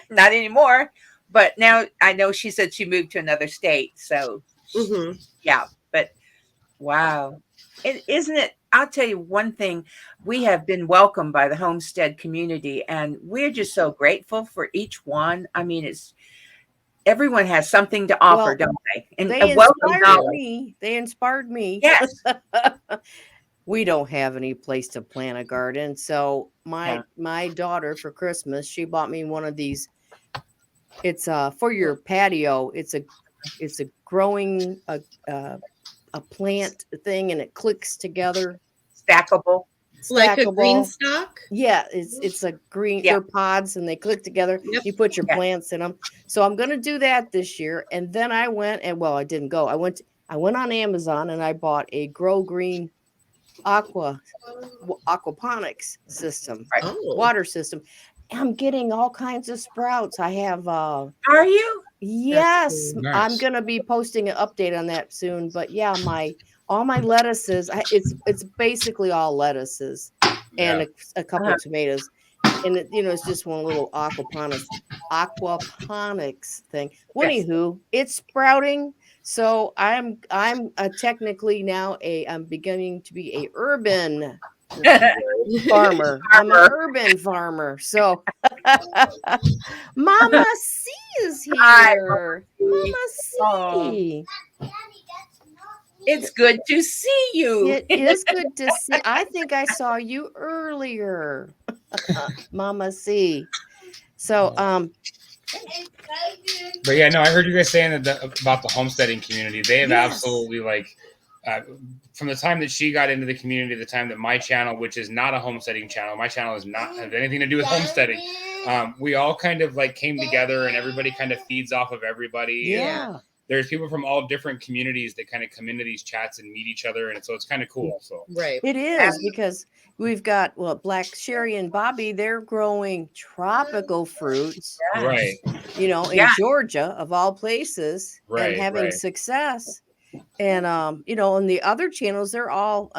Not anymore. But now I know she said she moved to another state, so Mhm. Yeah, but wow. Isn't it? I'll tell you one thing. We have been welcomed by the homestead community, and we're just so grateful for each one. I mean, it's everyone has something to offer, Well, don't they? And they welcome inspired knowledge. me. They inspired me. Yes. We don't have any place to plant a garden, so Yeah. my daughter for Christmas, she bought me one of these. It's for your patio. It's a growing a plant thing, and it clicks together. Stackable. Like a green Stackable. stalk? Yeah, it's a green. Yeah. They're pods, and they click together. Yep. You put your Yeah. plants in them. So I'm gonna do that this year. And then I went and I didn't go. I went on Amazon and I bought a Grow Green aquaponics system, Right. Oh. water system. I'm getting all kinds of sprouts. I have Are you? yes, cool. I'm Nice. gonna be posting an update on that soon. But yeah, all my lettuces, it's basically all lettuces and Yeah. a couple Uh-huh. of tomatoes. And it's just one little aquaponics thing. Well, Yes. anywho, it's sprouting. So I'm technically now I'm beginning to be a urban farmer. I'm an urban farmer. So Mama C is Hi, here. Mama Oh. C. It's good to see you. It is good to see. I think I saw you earlier. Mama C. So But yeah, no, I heard you guys saying about the homesteading community. They have Yes. absolutely from the time that she got into the community, the time that my channel, which is not a homesteading channel, my channel does not have anything to do with homesteading. We all kind of came together, and everybody kind of feeds off of everybody. yeah. There's people from all different communities that kind of come into these chats and meet each other, and so it's kind of cool. So Right. It is because we've got Black Sherry and Bobby, they're growing tropical fruits, right, in Yeah. Georgia of all places, Right, and having right. success. And on the other channels, they're all,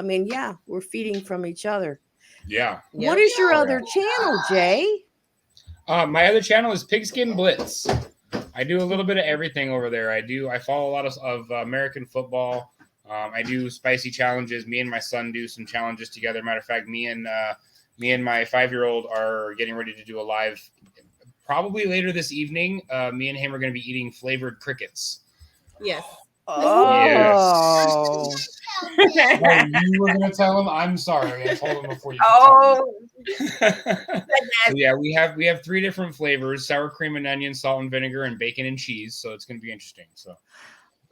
we're feeding from each other. yeah. What is your other channel, Jay? My other channel is Pigskin Blitz. I do a little bit of everything over there. I follow a lot of American football. I do spicy challenges. Me and my son do some challenges together. Matter of fact, me and my 5-year-old are getting ready to do a live probably later this evening. Me and him are going to be eating flavored crickets. Yes. Oh. Well, you were going to tell him. I'm sorry. I told him before you. Oh, Yeah, we have 3 different flavors: sour cream and onion, salt and vinegar, and bacon and cheese. So it's going to be interesting. So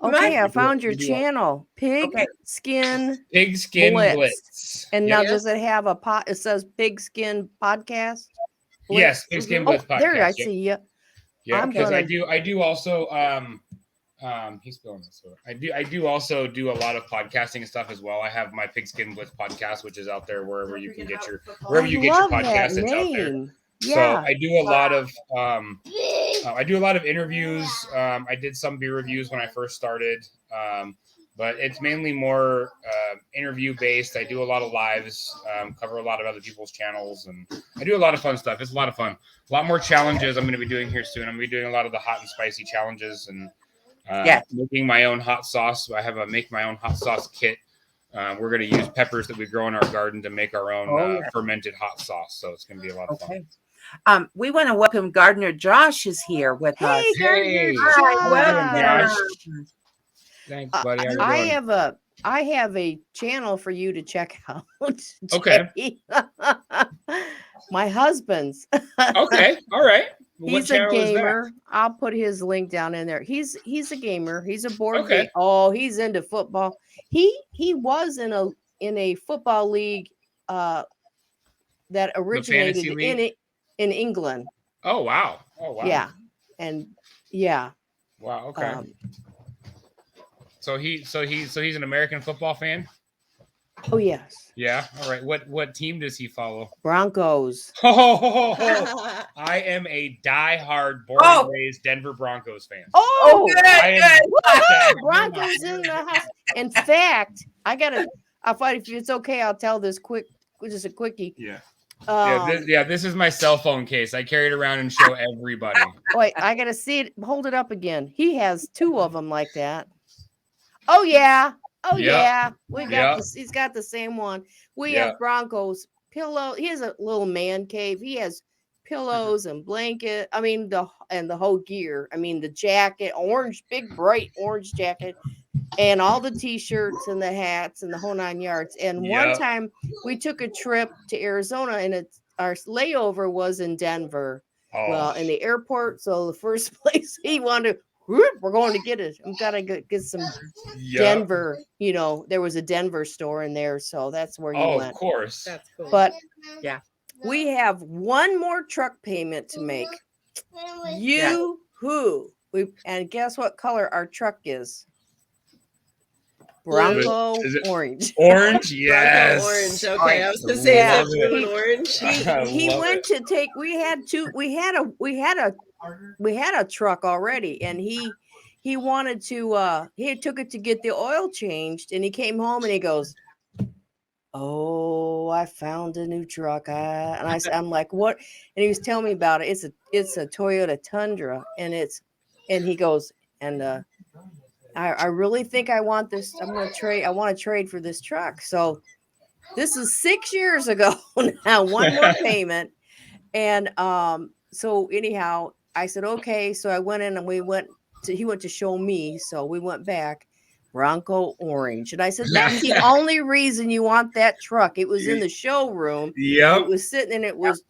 Okay, I We do- found your we do- channel, Pigskin Pigskin Blitz. Blitz. And Yep. now, does it have it says Pigskin Podcast? Yes, Pigskin Blitz podcast. There, I Yep. see you. Yeah, I'm because gonna- I do also he's spilling this. So I do also do a lot of podcasting and stuff as well. I have my Pigskin Blitz podcast, which is out there wherever you can get your I love that podcast. It's out there. name. So Yeah. I do a lot of interviews. I did some beer reviews when I first started, but it's mainly more interview based. I do a lot of lives, cover a lot of other people's channels, and I do a lot of fun stuff. It's a lot of fun. A lot more challenges I'm going to be doing here soon. I'm going to be doing a lot of the hot and spicy challenges and making my own hot sauce. I have a make my own hot sauce kit. We're going to use peppers that we grow in our garden to make our own fermented hot sauce. So it's going to be a lot of fun. We want to welcome Gardener Josh is here with us. Hey, Gardener Hi, Josh. Thanks, buddy. How you I doing? have a channel for you to check out. Okay. Jay. My husband's. Okay. All right. What He's a channel is that? gamer. I'll put his link down in there. He's a gamer. He's a board Okay. game. Oh, he's into football. He was in a football league that originated fantasy league? in England. Oh wow. Yeah. And yeah. Wow. Okay. So he's an American football fan. Oh yes. Yeah. All right. What team does he follow? Broncos. I am a diehard born and raised Denver Broncos fan. Oh, good. woohoo! Broncos in the house. In fact, if it's okay, I'll tell this just a quickie. Yeah. This is my cell phone case. I carry it around and show everybody. Wait, I gotta see it. Hold it up again. He has 2 of them like that. Oh yeah. Oh Yep. yeah. We got Yep. this. He's got the same one. We Yep. have Bronco's pillow. He has a little man cave. He has pillows and blanket. I mean the whole gear. I mean the jacket, orange, big bright orange jacket, and all the t-shirts and the hats and the whole 9 yards. And one Yep. time we took a trip to Arizona, and our layover was in Denver. Well, in the airport. So the first place he wanted to, we're going to get it. I'm gonna get some Yep. Denver. You know, there was a Denver store in there, so that's where he went. Of course. That's cool. But Yeah. we have one more truck payment to make. And guess what color our truck is? Bronco Is it orange. Orange, yes. Bronco orange. Okay, I was gonna say Yeah. is that blue and orange. He love went it. to take. We had a truck already, and he wanted to. He took it to get the oil changed, and he came home and he goes, "Oh, I found a new truck." I'm like, "What?" And he was telling me about it. It's a Toyota Tundra, and he goes, and I really think I want this. I want to trade for this truck. So this is 6 years ago now. One more payment, and so anyhow, I said okay. So I went in and he went to show me. So we went back. Bronco orange. And I said, that's the only reason you want that truck. It was in the showroom. Yep. It was sitting and it was,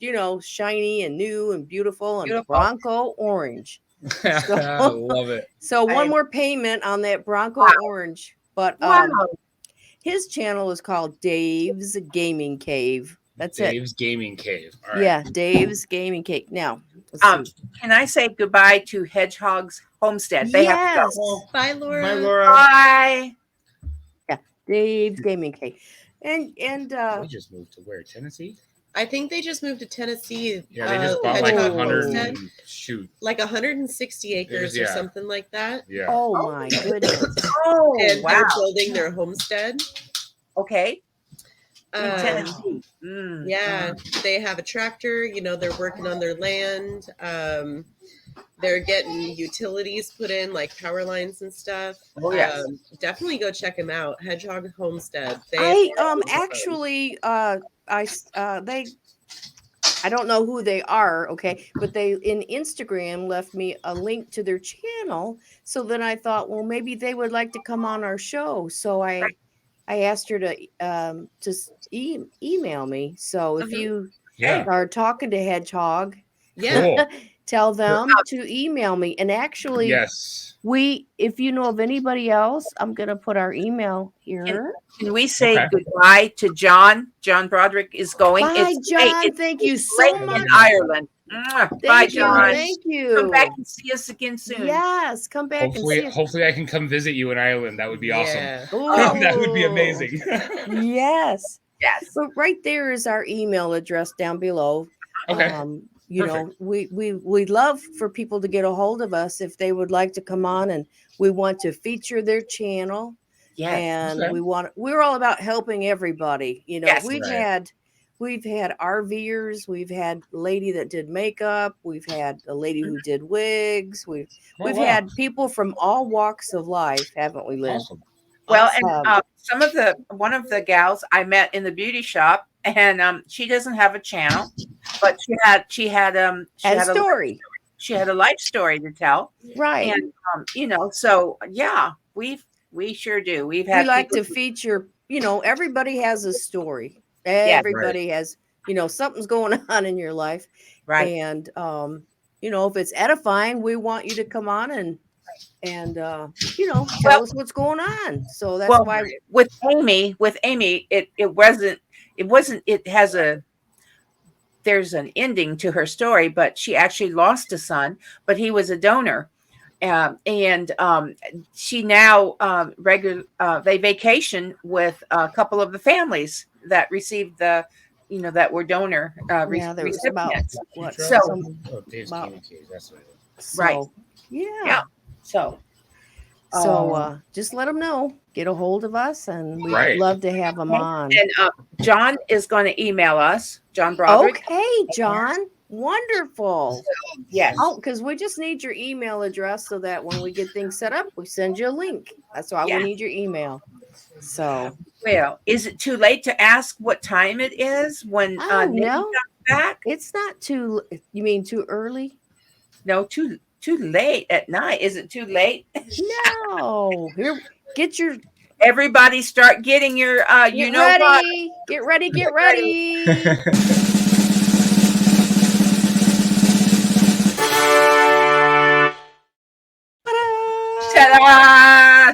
shiny and new and beautiful and Beautiful. Bronco orange. I love it. So one more payment on that Bronco orange. But his channel is called Dave's Gaming Cave. That's Dave's Gaming Cave. All right. Yeah, Dave's Gaming Cave. Now, let's see. Can I say goodbye to Hedgehog's Homestead? They have to go. Bye, Laura. Bye, Laura. Bye. Yeah, Dave's Gaming Cave. And They just moved to where? Tennessee? I think they just moved to Tennessee. Yeah, they just bought like Hedgehog 100 Homestead. like 160 acres or something like that. Yeah. oh my goodness. Oh, And wow. they're building their homestead. Okay. In Um, Tennessee. Yeah, they have a tractor. They're working on their land. They're getting utilities put in, like power lines and stuff. Oh, yes. Definitely go check them out. Hedgehog Homestead. I don't know who they are, okay, but they in Instagram left me a link to their channel. So then I thought, well, maybe they would like to come on our show. So I asked her to just email me. So if you are talking to Hedgehog, Yeah. Cool. tell them to email me. And actually, Yes. if you know of anybody else, I'm gonna put our email here. Can we say goodbye to John? John Broderick is going. Bye, John. Thank you so much. In Ireland. Bye, John. Thank you. Come back and see us again soon. Yes, come back and see us. Hopefully I can come visit you in Ireland. That would be awesome. Yeah. That would be amazing. Yes. Yes. But right there is our email address down below. Okay. We'd love for people to get a hold of us if they would like to come on, and we want to feature their channel. Yes. And we're all about helping everybody. Yes. We've had RVers, we've had a lady that did makeup, we've had a lady who did wigs, we've had people from all walks of life, haven't we, Liz? Awesome. Well, Awesome. and one of the gals I met in the beauty shop, and she doesn't have a channel, but she had a story. She had a life story to tell, Right? And so yeah, we sure do. We like to feature. Everybody has a story. Everybody has. Something's going on in your life, right? And if it's edifying, we want you to come on and tell us what's going on. So that's why with Amy, there's an ending to her story, but she actually lost a son, but he was a donor. And she now they vacation with a couple of the families that received that were donor recipients. Dave's Gaming Cave. That's what it is. Right. Yeah. So just let them know. Get a hold of us, and we'd love to have them on. And John is going to email us, John Broderick. Okay, John. Wonderful. Yes. Oh, because we just need your email address so that when we get things set up, we send you a link. That's why Yeah. we need your email. So, Well, is it too late to ask what time it is when oh Nikki no, comes back? it's not too. You mean too early? No, too late at night. Is it too late? No. Here, get your Everybody start getting your you get know what? ready. Get ready. Get ready. Ta-da! Ta-da!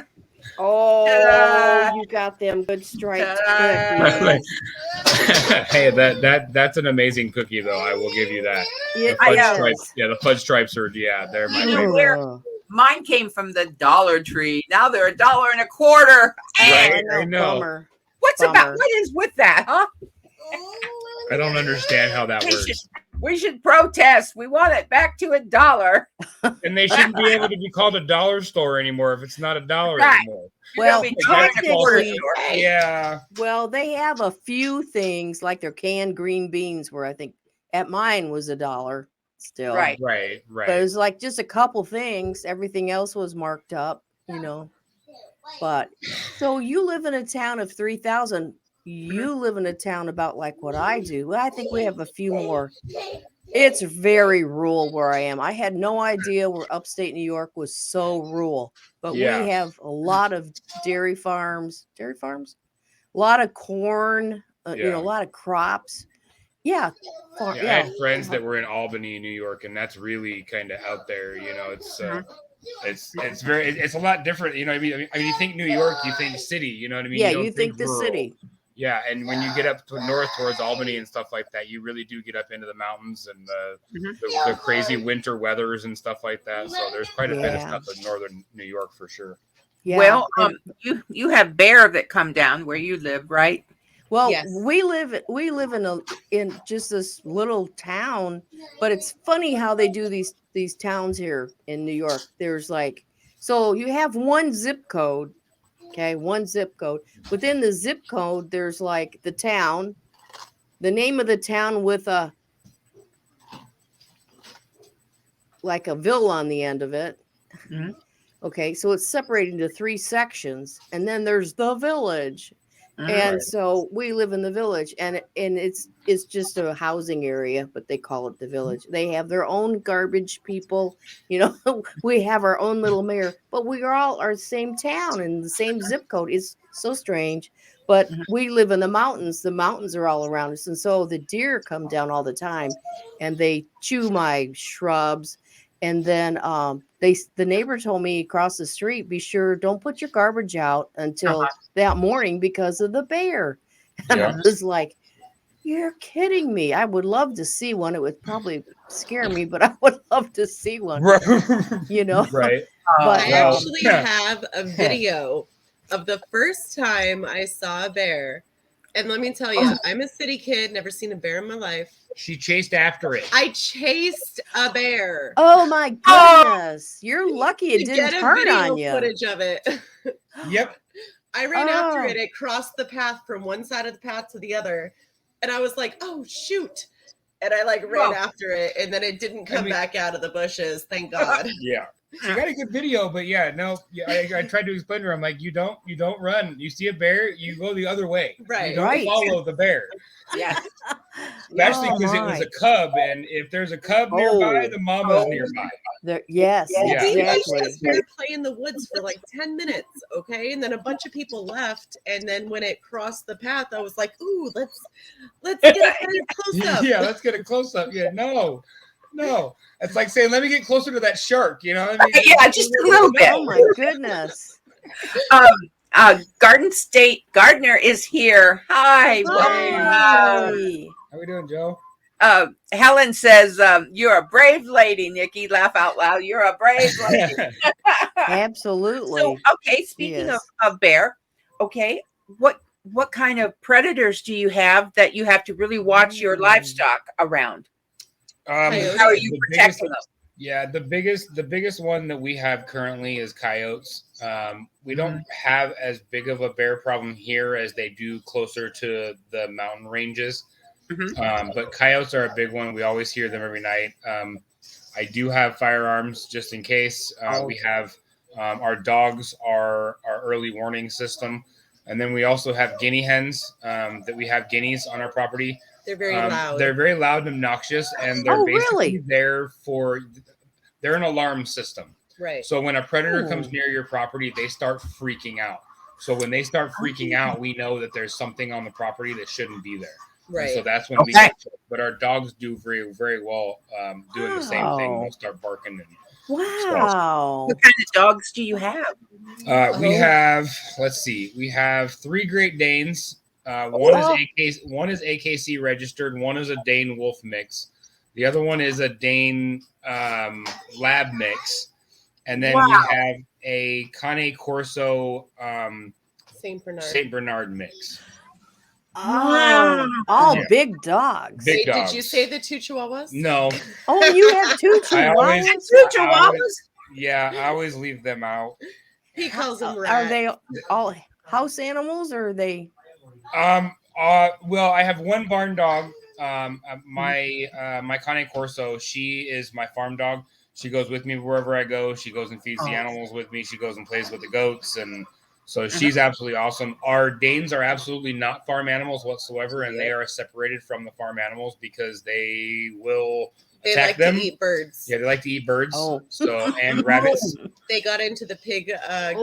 Oh, Ta-da! you got them good striped Ta-da! cookies. Hey, that's an amazing cookie, though. I will give you that. It The fudge is. stripes, the fudge stripes are, they're my You know favorite. where mine came from the Dollar Tree. Now they're $1.25. Right, I I know. Bummer. What's Bummer. what is with that, huh? I don't understand how that We works. We should protest. We want it back to $1. And they shouldn't be able to be called a dollar store anymore if it's not $1 Right. anymore. Well, Like, technically, Yeah. well, they have a few things like their canned green beans, where I think at mine was $1 still. Right. Right. But it was like just a couple things. Everything else was marked up, But so you live in a town of 3,000. You live in a town about like what I do. Well, I think we have a few more. It's very rural where I am. I had no idea where upstate New York was so rural, but Yeah. we have a lot of dairy farms, a lot of corn, a lot of crops. Yeah. I had friends that were in Albany, New York, and that's really kind of out there. It's a lot different. I mean, you think New York, you think city. You know what I mean? Yeah, don't you think the rural. city. Yeah, and when you get up to north towards Albany and stuff like that, you really do get up into the mountains and the crazy winter weathers and stuff like that. So there's quite a bit of stuff in northern New York for sure. Yeah. Well, you have bear that come down where you live, right? Well, Yes. we live in just this little town, but it's funny how they do these towns here in New York. There's so you have one zip code. Okay, one zip code. Within the zip code, there's like the town, the name of the town with a villa on the end of it. Mm-hmm. Okay, so it's separated into 3 sections, and then there's the village. Mm-hmm. And so we live in the village, and it's just a housing area, but they call it the village. They have their own garbage people, we have our own little mayor, but we are all our same town and the same zip code. It's so strange, but we live in the mountains. The mountains are all around us, and so the deer come down all the time, and they chew my shrubs. And then the neighbor told me across the street, be sure don't put your garbage out until that morning because of the bear. And I was like, you're kidding me. I would love to see one. It would probably scare me, but I would love to see one. Right. But I actually have a video of the first time I saw a bear. And let me tell you, I'm a city kid, never seen a bear in my life. She chased after it. I chased a bear. Oh my goodness. You're lucky it didn't turn on you. Footage of it. Yep. I ran after it. It crossed the path from one side of the path to the other. And I was like, oh, shoot. And I ran after it. And then it didn't come back out of the bushes. Thank God. Yeah. She got a good video, but I tried to explain to her. I'm like, you don't run. You see a bear, you go the other way. Right. You don't follow the bear. Yes. Especially because it was a cub, and if there's a cub nearby, the mama's nearby. Yes, exactly. We just started playing in the woods for 10 minutes, okay? And then a bunch of people left, and then when it crossed the path, I was like, ooh, let's get a close up. Yeah, let's get a close up. Yeah, no. It's like saying, let me get closer to that shark, you know what I mean? Yeah, just a little bit. Oh my goodness. Garden State Gardener is here. Hi. Hi. How we doing, Joe? Helen says, you're a brave lady, Nikki. Laugh out loud. You're a brave lady. Absolutely. So, okay, speaking of bear, okay, what kind of predators do you have that you have to really watch your livestock around? How are you protecting them? Yeah, the biggest one that we have currently is coyotes. We don't have as big of a bear problem here as they do closer to the mountain ranges. But coyotes are a big one. We always hear them every night. I do have firearms just in case. We have our dogs are our early warning system. And then we also have guinea hens that we have guineas on our property. They're very loud. They're very loud and obnoxious. And they're basically there they're an alarm system. Right. So when a predator comes near your property, they start freaking out. So when they start freaking out, we know that there's something on the property that shouldn't be there. Right. And so that's when we get to it. But our dogs do very, very well doing the same thing. They'll start barking. Wow. What kind of dogs do you have? We have, let's see, we have 3 Great Danes. One is AKC registered. One is a Dane Wolf mix. The other one is a Dane lab mix. And then we have a Cane Corso Saint Bernard mix. All big dogs. Big dogs. Did you say the 2 Chihuahuas? No. Oh, you have 2 Chihuahuas? Yeah, I always leave them out. He calls them Are they all house animals or are they? Well, I have one barn dog. My Cane Corso, she is my farm dog. She goes with me wherever I go. She goes and feeds the animals with me. She goes and plays with the goats. And so she's absolutely awesome. Our Danes are absolutely not farm animals whatsoever. And they are separated from the farm animals because they will attack them. They like to eat birds. Yeah, they like to eat birds. And rabbits. They got into the pig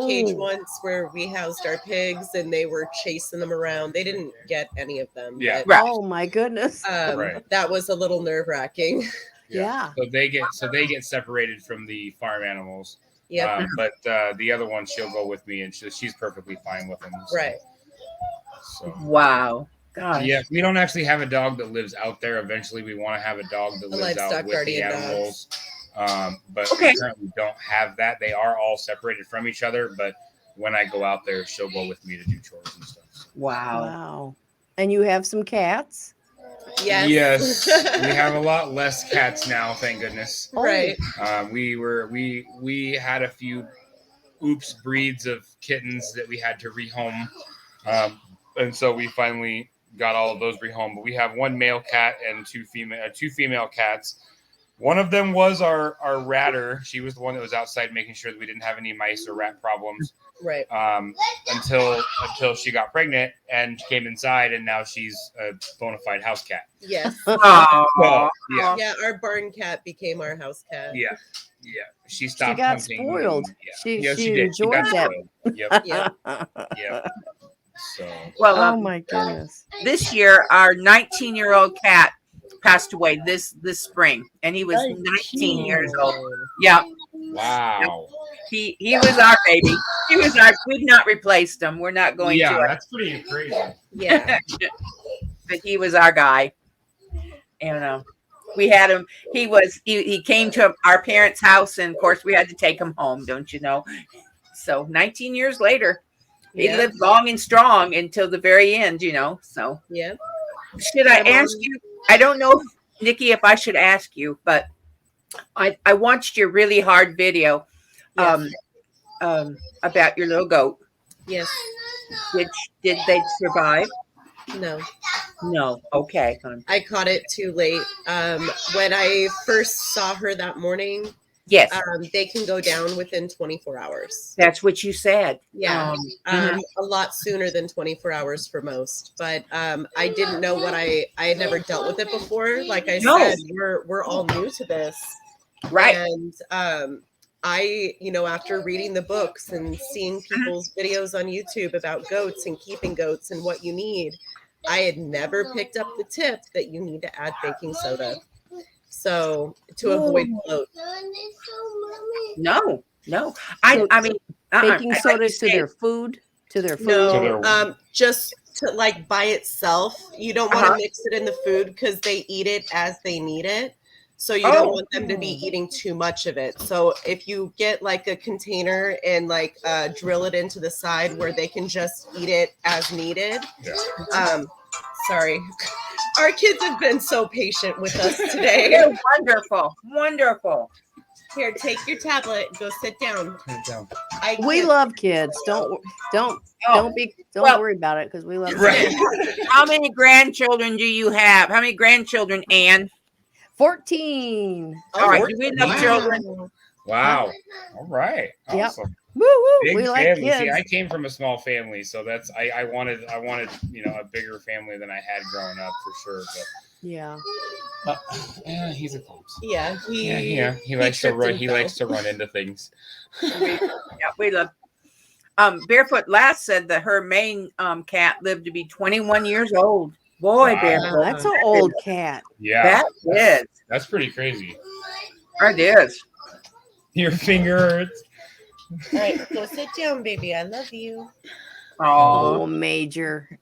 cage once where we housed our pigs and they were chasing them around. They didn't get any of them. Yeah. But, Oh my goodness. that was a little nerve-wracking. Yeah. So they get separated from the farm animals. Yeah. But the other one, she'll go with me, and she's perfectly fine with them. So. Right. So. Wow. Gosh. Yeah, we don't actually have a dog that lives out there. Eventually, we want to have a dog that lives out with the animals. But we currently don't have that. They are all separated from each other. But when I go out there, she'll go with me to do chores and stuff. So. Wow. And you have some cats? Yes. We have a lot less cats now, thank goodness. Right. We had a few breeds of kittens that we had to rehome. And so we finally got all of those rehomed. But we have 1 male cat and 2 female cats. One of them was our ratter. She was the one that was outside making sure that we didn't have any mice or rat problems. Right. Until she got pregnant and came inside, and now she's a bona fide house cat. Yes. So, yeah. Yeah, our barn cat became our house cat. Yeah. She stopped. She got hunting. spoiled. She She did. enjoyed that. Yep. Yeah. So. Well, Oh my goodness. this year our 19-year-old cat passed away this spring, and he was 19 years old. Yeah. Wow. He was our baby. We've not replaced him. We're not going to. Yeah, that's pretty crazy. Yeah. But he was our guy. And we had him. He came to our parents' house, and of course we had to take him home, don't you know? So 19 years later, he lived long and strong until the very end, you know. So should I ask you? I don't know, Nikki, if I should ask you, but I watched your really hard video about your little goat. Yes. Did they survive? No. Okay. I caught it too late. When I first saw her that morning, yes, they can go down within 24 hours. That's what you said. Yeah. A lot sooner than 24 hours for most. But I didn't know what I had never dealt with it before. Like I said, we're all new to this. Right. And I, after reading the books and seeing people's videos on YouTube about goats and keeping goats and what you need, I had never picked up the tip that you need to add baking soda. So to avoid bloat. No. I mean, Baking soda like to their food? To their food? No, just to like by itself. You don't want to mix it in the food because they eat it as they need it. So you don't want them to be eating too much of it. So if you get like a container and like drill it into the side where they can just eat it as needed. Yeah. Sorry. Our kids have been so patient with us today. Wonderful. Here, take your tablet. Go sit down. Turn it down. We love kids. Don't Well, worry about it because we love Right. kids. How many grandchildren do you have? How many grandchildren, Ann? 14. All right. Do we love children? Wow. All right. Yep. Awesome. Woo woo. Big We like family. kids. See, I came from a small family, so that's I wanted a bigger family than I had growing up for sure. Yeah. But yeah, he's a clumsy. Yeah, He likes to run. He likes to run into things. We love. Barefoot Lass said that her main cat lived to be 21 years old. Boy, Wow. Barefoot. That's an old cat. Yeah, That is. that's pretty crazy. It is. Your finger hurts. All right, go sit down, baby. I love you. Oh, Oh, Major.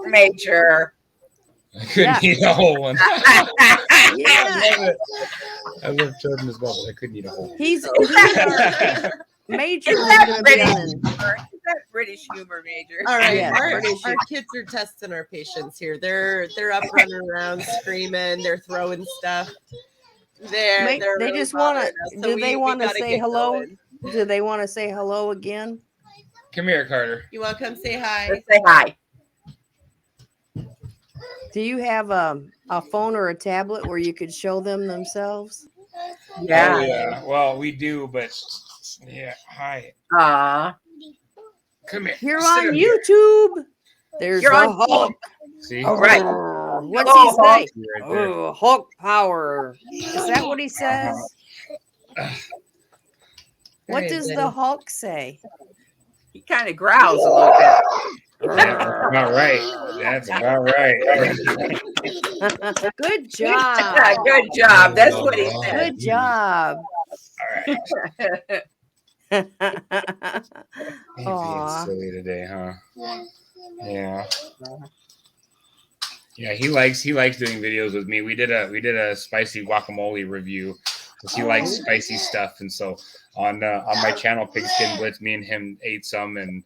Major. I couldn't eat a whole one. Yeah. I love it. I love children as well, but I couldn't eat a whole one. He's our Major. Is is that gonna be British on an- humor? Is that British humor, Major? All right, Yeah, our kids are testing our patience here. They're up running around, screaming. They're throwing stuff. They're They really just want bothering to. us, so Do they we want to gotta say get hello? going. Do they want to say hello again? Come here, Carter. You want to come say hi? Let's say hi. Do you have a phone or a tablet where you could show them themselves? Yeah. Oh, yeah. Well, we do, but yeah. Hi. Come here. You're Sit on up here. YouTube. There's You're the on Hulk. See? Right. What's Oh, he say? Right there. Oh, Hulk power. Is that what he says? What Hey, does Daddy. the Hulk say? He kind of growls a little bit. That's about right. That's about right. Good job. Good job. That's what he said. Good job. All right. He's being Aw. silly today, huh? Yeah. Yeah, he likes doing videos with me. We did a spicy guacamole review because he likes spicy stuff, and so on my channel Pigskin Blitz, me and him ate some, and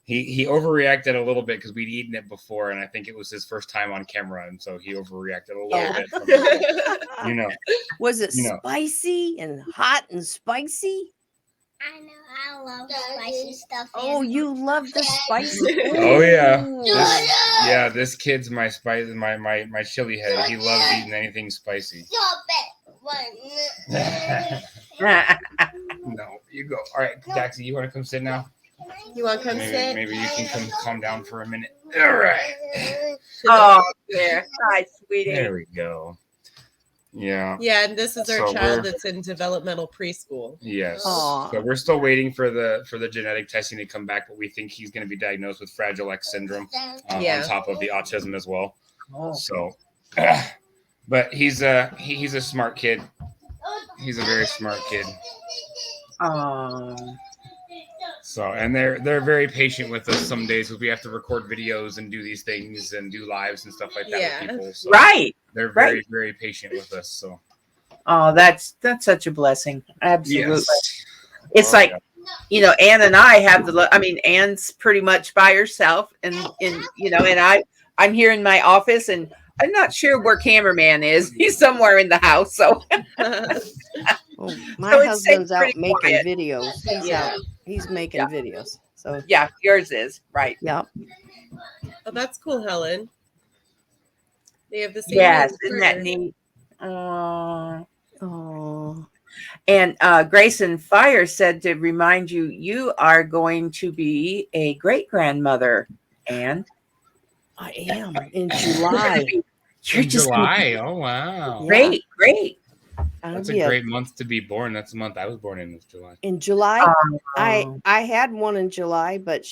he overreacted a little bit because we'd eaten it before, and I think it was his first time on camera, and so he overreacted a little bit. From, you know, Was it You know. spicy and hot and spicy? I know. I love spicy stuff. Oh, you love the spicy. Oh, yeah. Ooh. This kid's my spice, my chili head. He loves eating anything spicy. Stop it. No, you go. All right, Daxie, you want to come sit now? You want to come sit? Maybe you can come calm down for a minute. All right. Oh, there. Hi, sweetie. There we go. Yeah. Yeah, and this is our So child we're- that's in developmental preschool. Yes. Aw. So we're still waiting for the genetic testing to come back, but we think he's going to be diagnosed with Fragile X syndrome Yeah. on top of the autism as well. Oh. So, but he's a smart kid. He's a very smart kid. Oh. So, and they're very patient with us some days because we have to record videos and do these things and do lives and stuff like that Yeah. with people. So Right. they're very, Right. very patient with us. So, Oh, that's such a blessing. Absolutely. yes. It's Oh, like, yeah. Ann and I have Ann's pretty much by herself and I'm here in my office and I'm not sure where cameraman is. He's somewhere in the house. So Oh, my So it husband's stays out pretty making quiet. videos. Yeah. He's making videos. So yeah, yours is right. yeah. Oh, that's cool, Helen. They have the same. Yes, name isn't that for- neat? Oh. Oh, And Grayson Fire said to remind you, you are going to be a great grandmother, Ann. I am in July. You're In just July. Oh, wow. great. I'll That's be a great month to be born. That's the month I was born in, was July. in July. Oh. I had one in July, but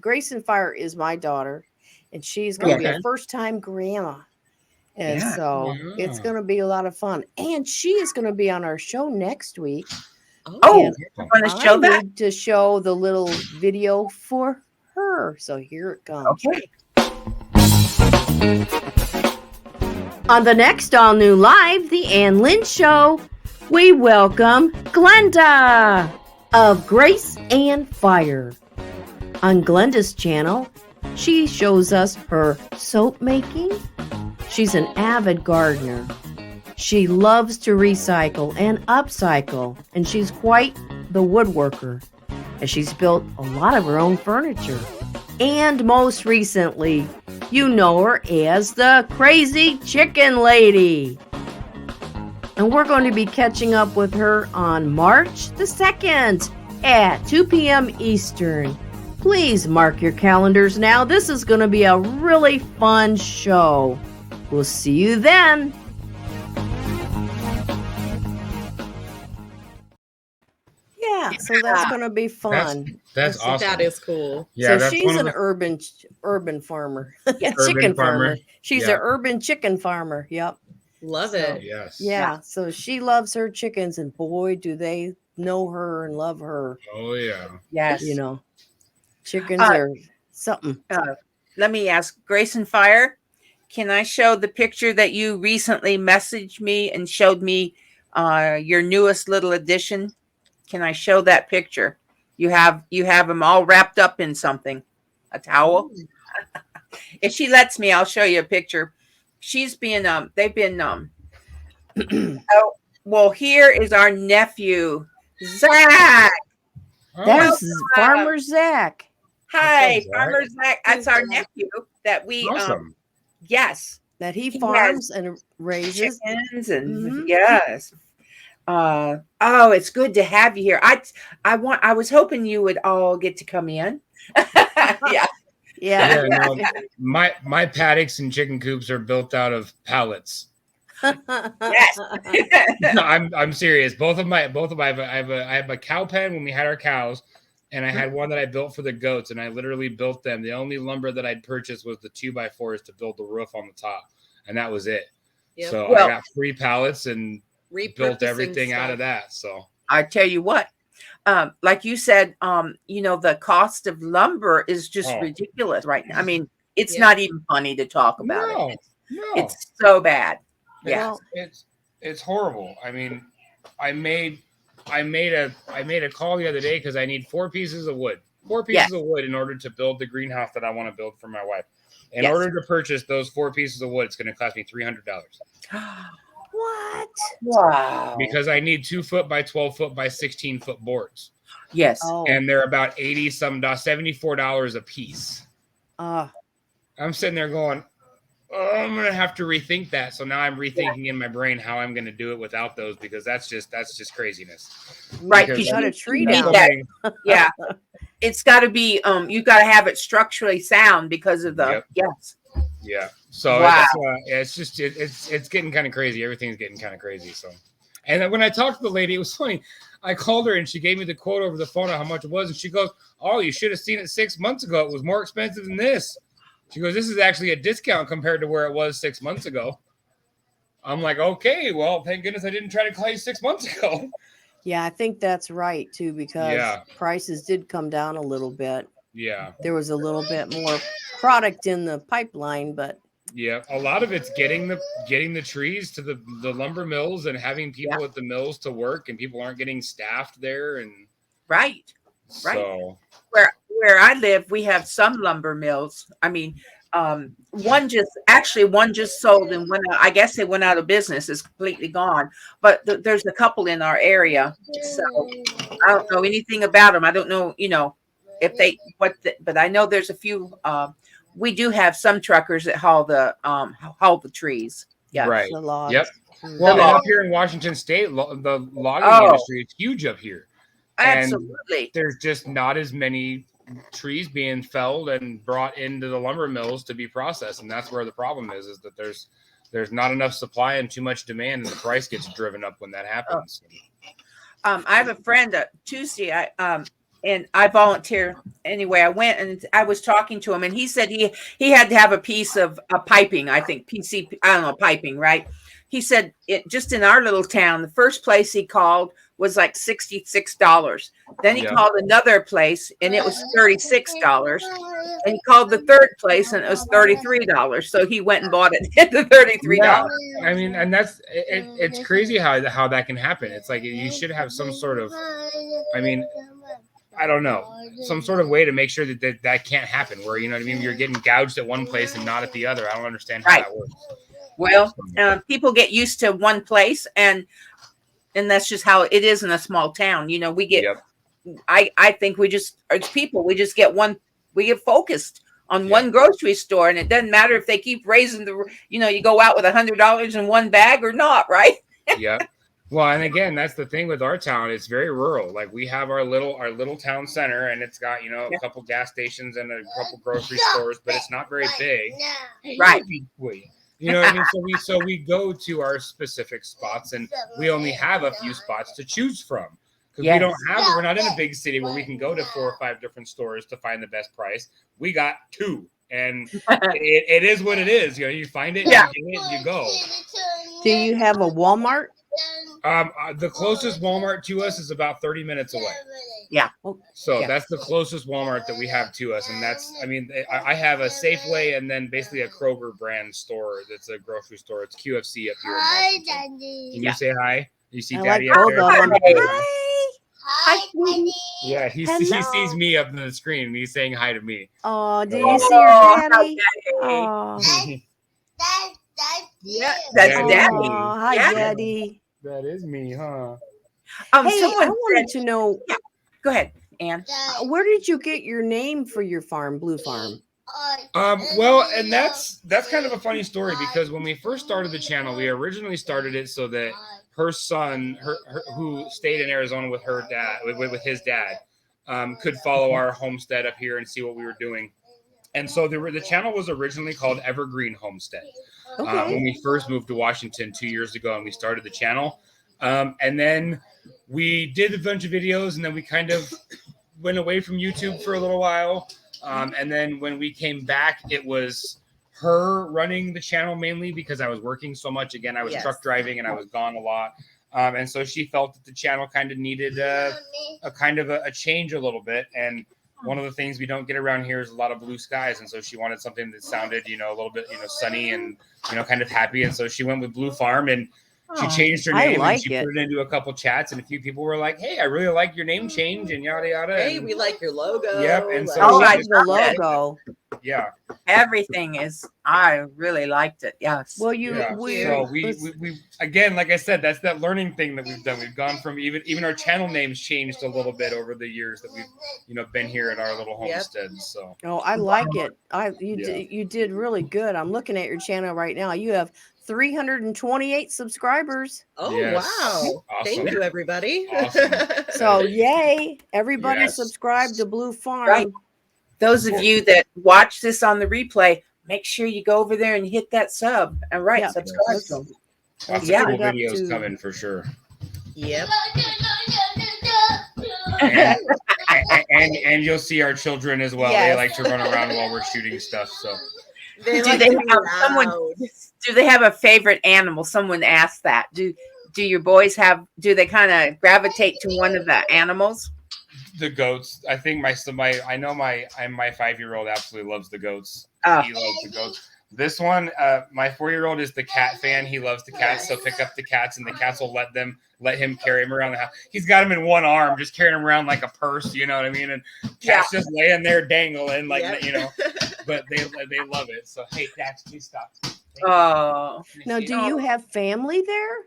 Grayson Fire is my daughter, and she's going to be Okay. a first time grandma. And Yeah. so it's Yeah. going to be a lot of fun. And she is going to be on our show next week. Oh, And you want to show I that? need to show the little video for her. So here it comes. Okay. On the next all new live, the Ann Lynn Show, we welcome Glenda of Grace and Fire. On Glenda's channel, she shows us her soap making. She's an avid gardener. She loves to recycle and upcycle, and she's quite the woodworker, and she's built a lot of her own furniture. And most recently, you know her as the Crazy Chicken Lady. And we're going to be catching up with her on March the 2nd at 2 p.m. Eastern. Please mark your calendars now. This is going to be a really fun show. We'll see you then. Yeah, so that's going to be fun. That's awesome. That is cool. Yeah, so she's an urban farmer. Yeah, chicken farmer. She's Yeah. an urban chicken farmer. Yep. Love So, it. Yes. Yeah, so she loves her chickens, and boy, do they know her and love her. Oh yeah. Yes. You know, chickens are something. Let me ask Grayson Fire. Can I show the picture that you recently messaged me and showed me your newest little addition? Can I show that picture? You have them all wrapped up in something, a towel. If she lets me, I'll show you a picture. She's been they've been oh, well, here is our nephew, Zach. There's Farmer Zach. Hi, What's up, Zach? Farmer Zach. That's our nephew that we Awesome. yes, That he He farms and raises. chickens and Mhm. yes. Oh, it's good to have you here. I was hoping you would all get to come in. Yeah. Yeah. Yeah, no, my paddocks and chicken coops are built out of pallets. Yes. No, I'm serious. Both of my I have a cow pen when we had our cows, and I had one that I built for the goats, and I literally built them. The only lumber that I'd purchased was the 2x4s to build the roof on the top, and that was it. Yep. So Well- I got 3 pallets and built Repurposing everything out stuff. of that. So I tell you what, like you said, the cost of lumber is just Oh. ridiculous right now. I mean, it's Yeah. not even funny to talk about no, it. no, It's so bad. Yeah. it's horrible. I mean, I made a call the other day because I need 4 pieces of wood. 4 pieces of wood in order to build the greenhouse that I want to build for my wife. In Yes. order to purchase those 4 pieces of wood, it's going to cost me $300 What? Wow. because I need 2 foot by 12 foot by 16 foot boards, Yes. Oh, and they're about $74 a piece. I'm sitting there going, oh, I'm gonna have to rethink that. So now I'm rethinking in my brain how I'm gonna do it without those, because that's just craziness. Right, Because cut a you tree need down. that. Yeah. It's got to be you got to have it structurally sound because of the Yep. yes. Yeah. So Wow. it's getting kind of crazy. Everything's getting kind of crazy. So, and then when I talked to the lady, it was funny. I called her and she gave me the quote over the phone on how much it was, and she goes, "Oh, you should have seen it 6 months ago. It was more expensive than this." She goes, "This is actually a discount compared to where it was 6 months ago." I'm like, "Okay, well, thank goodness I didn't try to call you 6 months ago." Yeah, I think that's right too, because Yeah. prices did come down a little bit. Yeah. There was a little bit more product in the pipeline, but Yeah, a lot of it's getting the trees to the lumber mills and having people at the mills to work, and people aren't getting staffed there, and Right. Right. so Where I live, we have some lumber mills. I mean, one just sold and went out. I guess they went out of business. It's completely gone. But there's a couple in our area. So I don't know anything about them. I don't know, if they but I know there's a few. We do have some truckers that haul the trees. Yeah. right. the logs. Yep. Mm. Well, and log. up here in Washington State, the logging Oh. industry is huge up here. And Absolutely. there's just not as many trees being felled and brought into the lumber mills to be processed, and that's where the problem is that there's not enough supply and too much demand, and the price gets driven up when that happens. I have a friend Tuesday. And I volunteer anyway. I went and I was talking to him, and he said he had to have a piece of piping. I think PCP. I don't know, piping, right? He said it just in our little town. The first place he called was like $66. Then he Yeah. called another place, and it was $36. And he called the third place, and it was $33. So he went and bought it at the $33. I mean, and that's it's crazy how that can happen. It's like you should have some sort of, I mean, I don't know, some sort of way to make sure that can't happen, where, you know what I mean, you're getting gouged at one place and not at the other. I don't understand how Right. that works. Well, people get used to one place, and that's just how it is in a small town. You know, we get. Yep. I think it's people. We just get one. We get focused on Yeah. one grocery store, and it doesn't matter if they keep raising you go out with $100 in one bag or not, right? Yep. Well, and again, that's the thing with our town. It's very rural. Like we have our little town center, and it's got a couple gas stations and a couple grocery stores, but it's not very big. Right. You know what I mean? So we go to our specific spots, and we only have a few spots to choose from because we're not in a big city where we can go to 4 or 5 different stores to find the best price. We got 2, and it is what it is. You know, you find it, you get it, you go. Do you have a Walmart? The closest Walmart to us is about 30 minutes away. Yeah. So that's the closest Walmart that we have to us. And I have a Safeway and then basically a Kroger brand store. That's a grocery store. It's QFC up here. Hi, Daddy. Can you say hi? You see I Daddy like up both there? of them. Hi, Daddy. Yeah, he sees me up on the screen and he's saying hi to me. Oh, do you see your daddy? Oh, Yeah, that's Daddy. Daddy. oh, hi, Yeah. Daddy. That is me, huh? Hey, Someone I wanted to know, Go ahead, Ann. where did you get your name for your farm, Blue Farm? Well, and that's kind of a funny story because when we first started the channel, we originally started it so that her son, who stayed in Arizona with her dad, with his dad, could follow our homestead up here and see what we were doing. And so the channel was originally called Evergreen Homestead. Okay. When we first moved to Washington 2 years ago and we started the channel. And then we did a bunch of videos and then we kind of went away from YouTube for a little while. And then when we came back, it was her running the channel mainly because I was working so much. Again, I was truck driving and I was gone a lot. And so she felt that the channel kind of needed a kind of a change a little bit. And one of the things we don't get around here is a lot of blue skies. And so she wanted something that sounded, a little bit, sunny and, kind of happy. And so she went with Blue Farm and she changed her name and she put it into a couple chats. And a few people were like, hey, I really like your name change and yada, yada. Hey, and, we like your logo. Yep. And so I I like the logo. Yeah. Everything I really liked it. Yes. Well, So we again, like I said, that's that learning thing that we've done. We've gone from even our channel names changed a little bit over the years that we've been here at our little homestead. So I like it. You did really good. I'm looking at your channel right now. You have 328 subscribers. Oh, yes. wow. Awesome. Thank you, everybody. Awesome. So yay. Everybody Yes. subscribe to Blue Farm. Right. Those of you that watch this on the replay, make sure you go over there and hit that sub. And subscribe to them. Lots Yeah. of cool Put it up videos to- coming for sure. Yep. And you'll see our children as well. Yes. They like to run around while we're shooting stuff. So They Do like they to be have someone- loud. Do they have a favorite animal? Someone asked that. Do your boys do they kind of gravitate to one of the animals? the goats. I think my 5-year-old absolutely loves the goats. Oh. He loves the goats. This one, my 4-year-old is the cat fan. He loves the cats, so pick up the cats, and the cats will let him carry him around the house. He's got him in one arm, just carrying him around like a purse, you know what I mean? And cats just laying there dangling, but they love it. So hey, cats, please stop. Oh, Now, do you have family there?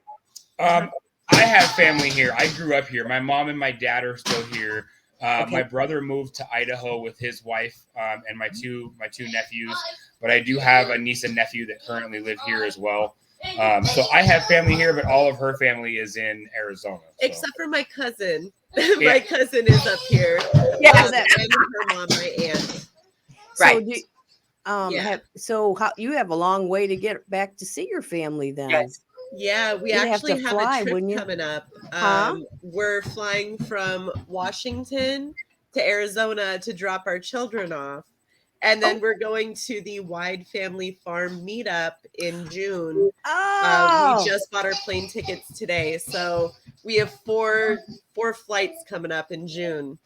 I have family here. I grew up here. My mom and my dad are still here. Okay. My brother moved to Idaho with his wife and my two nephews. But I do have a niece and nephew that currently live here as well. So I have family here, but all of her family is in Arizona. So. Except for my cousin. Yeah. My cousin is up here. Yeah. And her mom, my aunt. Right. So you have a long way to get back to see your family then. yes. Yeah, we You'd have actually to have fly, a wouldn't trip you? coming up. Huh? We're flying from Washington to Arizona to drop our children off. And then we're going to the Wide Family Farm meetup in June. Oh, We just bought our plane tickets today. So we have four flights coming up in June.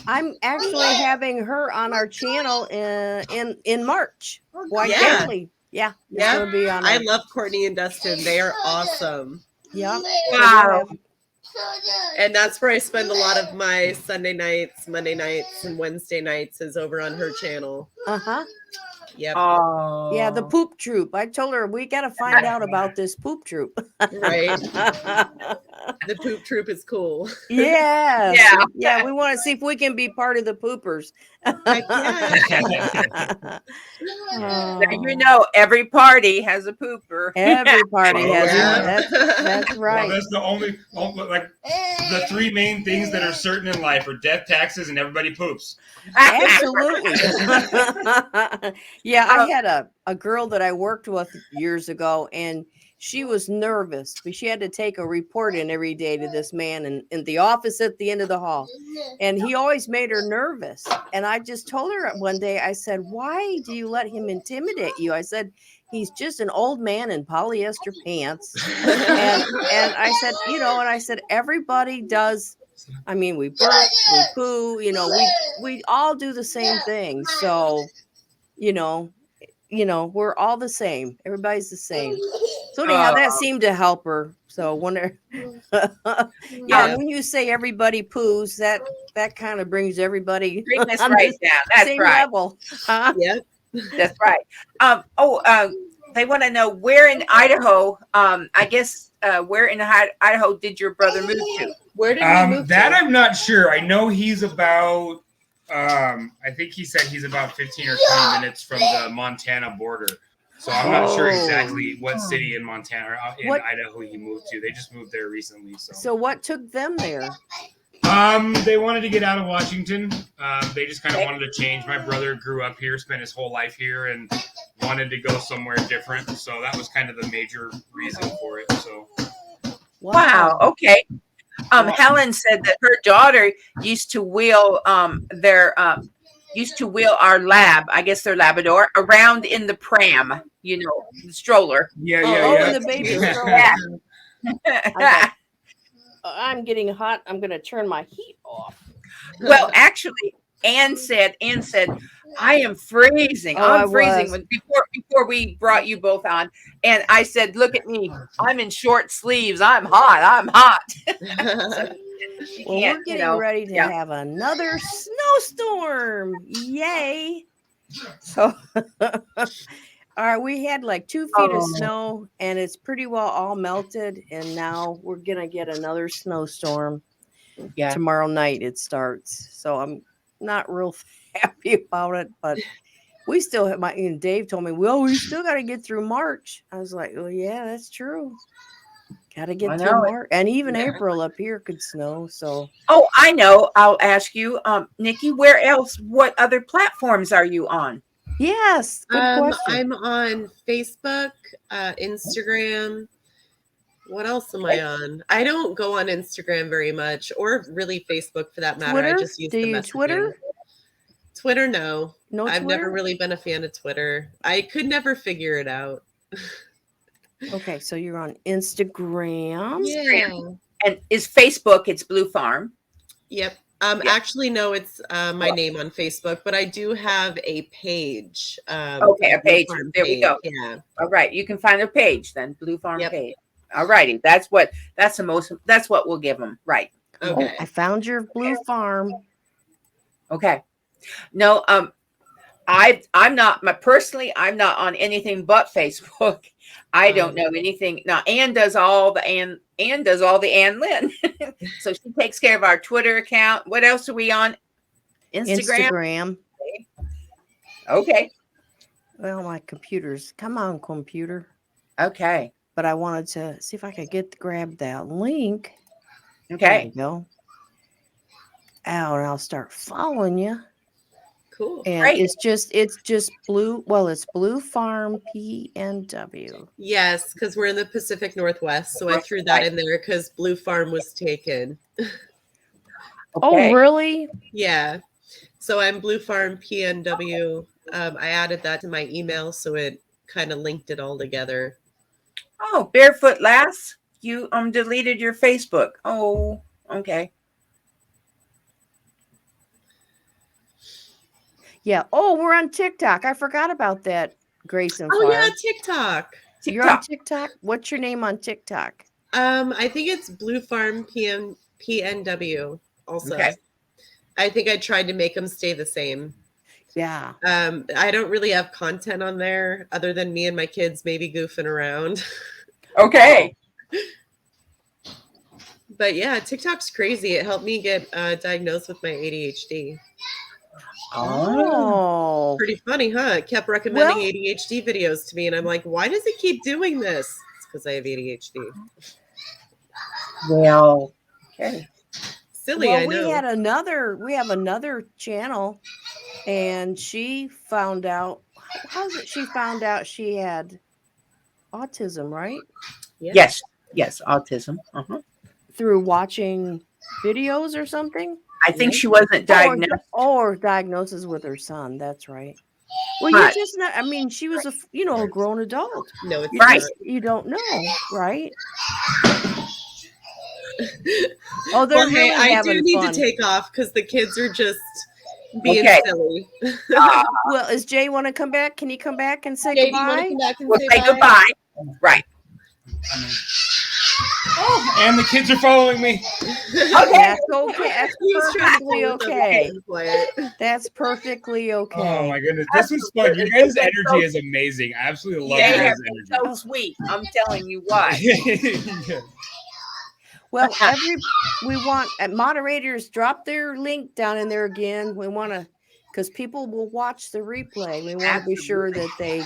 I'm actually having her on our channel in March. Why Yeah. family? Yeah, it's Yeah. gonna be on. I love Courtney and Dustin. They are awesome. Yeah. Wow. And that's where I spend a lot of my Sunday nights, Monday nights, and Wednesday nights is over on her channel. Yep. Oh. Yeah, the poop troop. I told her we got to find out about this poop troop. Right. The poop troop is cool. Yes. Yeah. Yeah, we want to see if we can be part of the poopers. Heck yeah. Now, you Oh, know, every party has a pooper. every party Oh, has yeah. it. That's Well, right. that's the only, like, the three main things that are certain in life are death, taxes, and everybody poops. Absolutely. Yeah, I Um, had a girl that I worked with years ago, and she was nervous, but she had to take a report in every day to this man in the office at the end of the hall. And he always made her nervous. And I just told her one day, I said, why do you let him intimidate you? I said, he's just an old man in polyester pants. And I said, and I said, everybody does. I mean, we burp, we poo, we all do the same thing. So, we're all the same. Everybody's the same. So anyhow, that seemed to help her. So wonder, yeah. When you say everybody poos, that kind of brings everybody bring this on right the down. That's same right. level. Huh? Yep. That's right. They want to know where in Idaho. I guess where in Idaho did your brother move to? Where did he move That to? I'm not sure. I know he's about. I think he said he's about 15 or 20 minutes from the Montana border. So I'm not sure exactly what city in Montana or in Idaho he moved to. They just moved there recently. So what took them there? They wanted to get out of Washington. They just kind of wanted to change. My brother grew up here, spent his whole life here, and wanted to go somewhere different. So that was kind of the major reason for it. So. Wow. Okay. Helen said that her daughter used to wheel our lab, I guess their Labrador, around in the pram, the stroller. Yeah. In the baby stroller. Yeah. I'm getting hot. I'm going to turn my heat off. Well, actually, Ann said, I am freezing. I'm freezing. Before we brought you both on, and I said, look at me. I'm in short sleeves. I'm hot. Well, we're getting ready to have another snowstorm. Yay. So, all right, we had like 2 feet of snow, and it's pretty well all melted, and now we're going to get another snowstorm. Yeah. Tomorrow night it starts. So I'm not real happy about it, but we still have Dave told me, well, we still got to get through March. I was like, well, yeah, that's true. Got to get through March. And even April up here could snow. So. Oh, I know. I'll ask you, Nikki, what other platforms are you on? Yes. Good question. I'm on Facebook, Instagram. What else am I on? I don't go on Instagram very much, or really Facebook for that matter. Twitter? I just use the messaging. Twitter? Twitter, no. No, I've Twitter? never really been a fan of Twitter. I could never figure it out. Okay, so you're on Instagram. Yeah. And is Facebook? It's Blue Farm. Yep. Actually, no, it's my name on Facebook, but I do have a page. Okay, a page. There we go. Yeah. All right, you can find a page then, Blue Farm page. All righty, that's what we'll give them. Right. Okay. Oh, I found your Blue Farm. Okay. No, I'm not on anything but Facebook. I don't know anything. Now Ann does all the Ann Lynn. So she takes care of our Twitter account. What else are we on? Instagram. Okay. Well, my computer's come on, computer. Okay. But I wanted to see if I could grab that link. Okay. There you go. Oh, and I'll start following you. Cool. And Great. it's just Blue. Well, it's Blue Farm PNW. Yes, because we're in the Pacific Northwest, so I threw that in there because Blue Farm was taken. Okay. Oh, really? Yeah. So I'm Blue Farm PNW. I added that to my email, so it kind of linked it all together. Oh, Barefoot Lass, you deleted your Facebook. Oh, okay. Yeah. Oh, we're on TikTok. I forgot about that, Grayson. Oh yeah, TikTok. You're on TikTok? What's your name on TikTok? I think it's Blue Farm PNW also. Okay. I think I tried to make them stay the same. Yeah. I don't really have content on there other than me and my kids maybe goofing around. Okay. But yeah, TikTok's crazy. It helped me get diagnosed with my ADHD. Oh. Pretty funny, huh? It kept recommending Well- ADHD videos to me, and I'm like, why does it keep doing this? It's because I have ADHD. Well, okay. Silly, Well, I know. we have another channel, and she found out. How's it? She found out she had autism, right? Yeah. Yes, autism. Uh-huh. Through watching videos or something. I think she wasn't diagnosed. Or diagnosis with her son. That's right. Well, But- you're just not. I mean, she was a grown adult. No, it's Right. not. You don't know, right? Oh, Well, they're hey, really I having do need fun. to take off because the kids are just being Okay. silly. Well, is Jay want to come back? Can he come back and say Jay, do you want to goodbye? come back and We'll say say bye? goodbye. Right. Oh, and the kids are following me. That's okay. That's He's trying to perfectly play with them, okay. keep them quiet. That's perfectly okay. Oh my goodness, this was fun. You guys' energy is amazing. I absolutely love Yeah, your guys' so energy. sweet. I'm telling you what. Well, we want moderators drop their link down in there again. We want to, because people will watch the replay. We want to be sure that they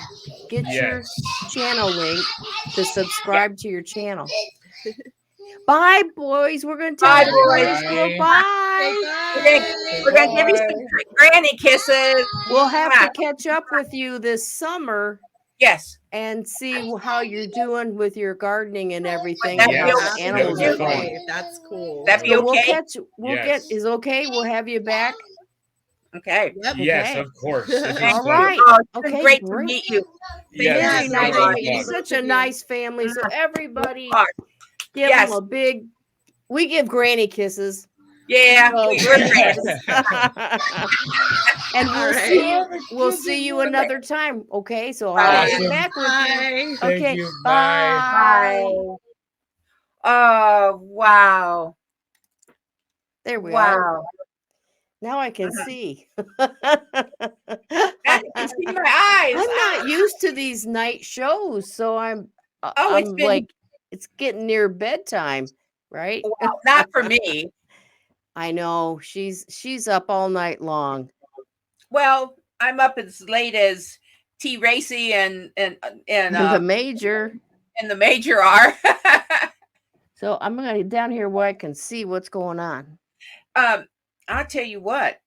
get your Yes. channel link to subscribe to your channel. Bye, boys. We're going to tell Bye, everybody boys. goodbye. We're gonna give you some granny kisses. We'll have to catch up with you this summer Yes. and see how you're doing with your gardening and everything. That'd And be how okay. the animals That'd are be fun. doing. That's cool. That'd be So we'll okay. catch. Yes. Is okay. We'll have you back. Okay. Yep. Yes, Okay. of course. This is All fun. right. Oh, it's been Okay, great great. to meet you. Yes, Very this nice. is Bye. really fun. Such a nice family. So everybody, Bye. give Yes. them a big. We give granny kisses. Yeah. Oh, We're great. And All right. we'll see you another time. Okay, so Bye. I'll get Awesome. back with you. Bye. Thank Okay, you. Bye. bye. Oh, wow. There we are. Wow. Now I can see. Now you can see my eyes. I'm not used to these night shows, so I'm It's been like, it's getting near bedtime, right? well, not for me. I know she's up all night long. Well, I'm up as late as T. Racy and The major. and the major are. So I'm gonna get down here where I can see what's going on. I'll tell you what.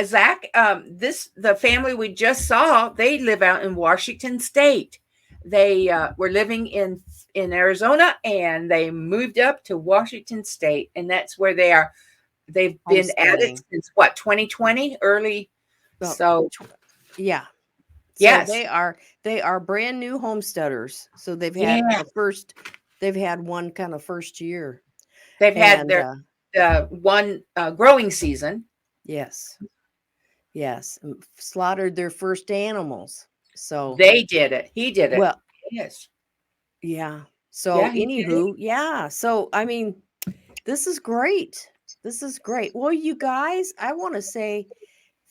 Zach, the family we just saw, they live out in Washington State. They were living in Arizona, and they moved up to Washington State, and that's where they are. They've been at it Homeschooling. since what, 2020, early. Well, So Yeah. So yes, they are brand new homesteaders. So they've had they've had one kind of first year. they've had And, their one growing season. yes. Yes. Slaughtered their first animals. So They did it. He did it. well, Yes. yeah. So Yeah, he did it. anywho, yeah. So I mean, this is great. This is great. Well, you guys, I want to say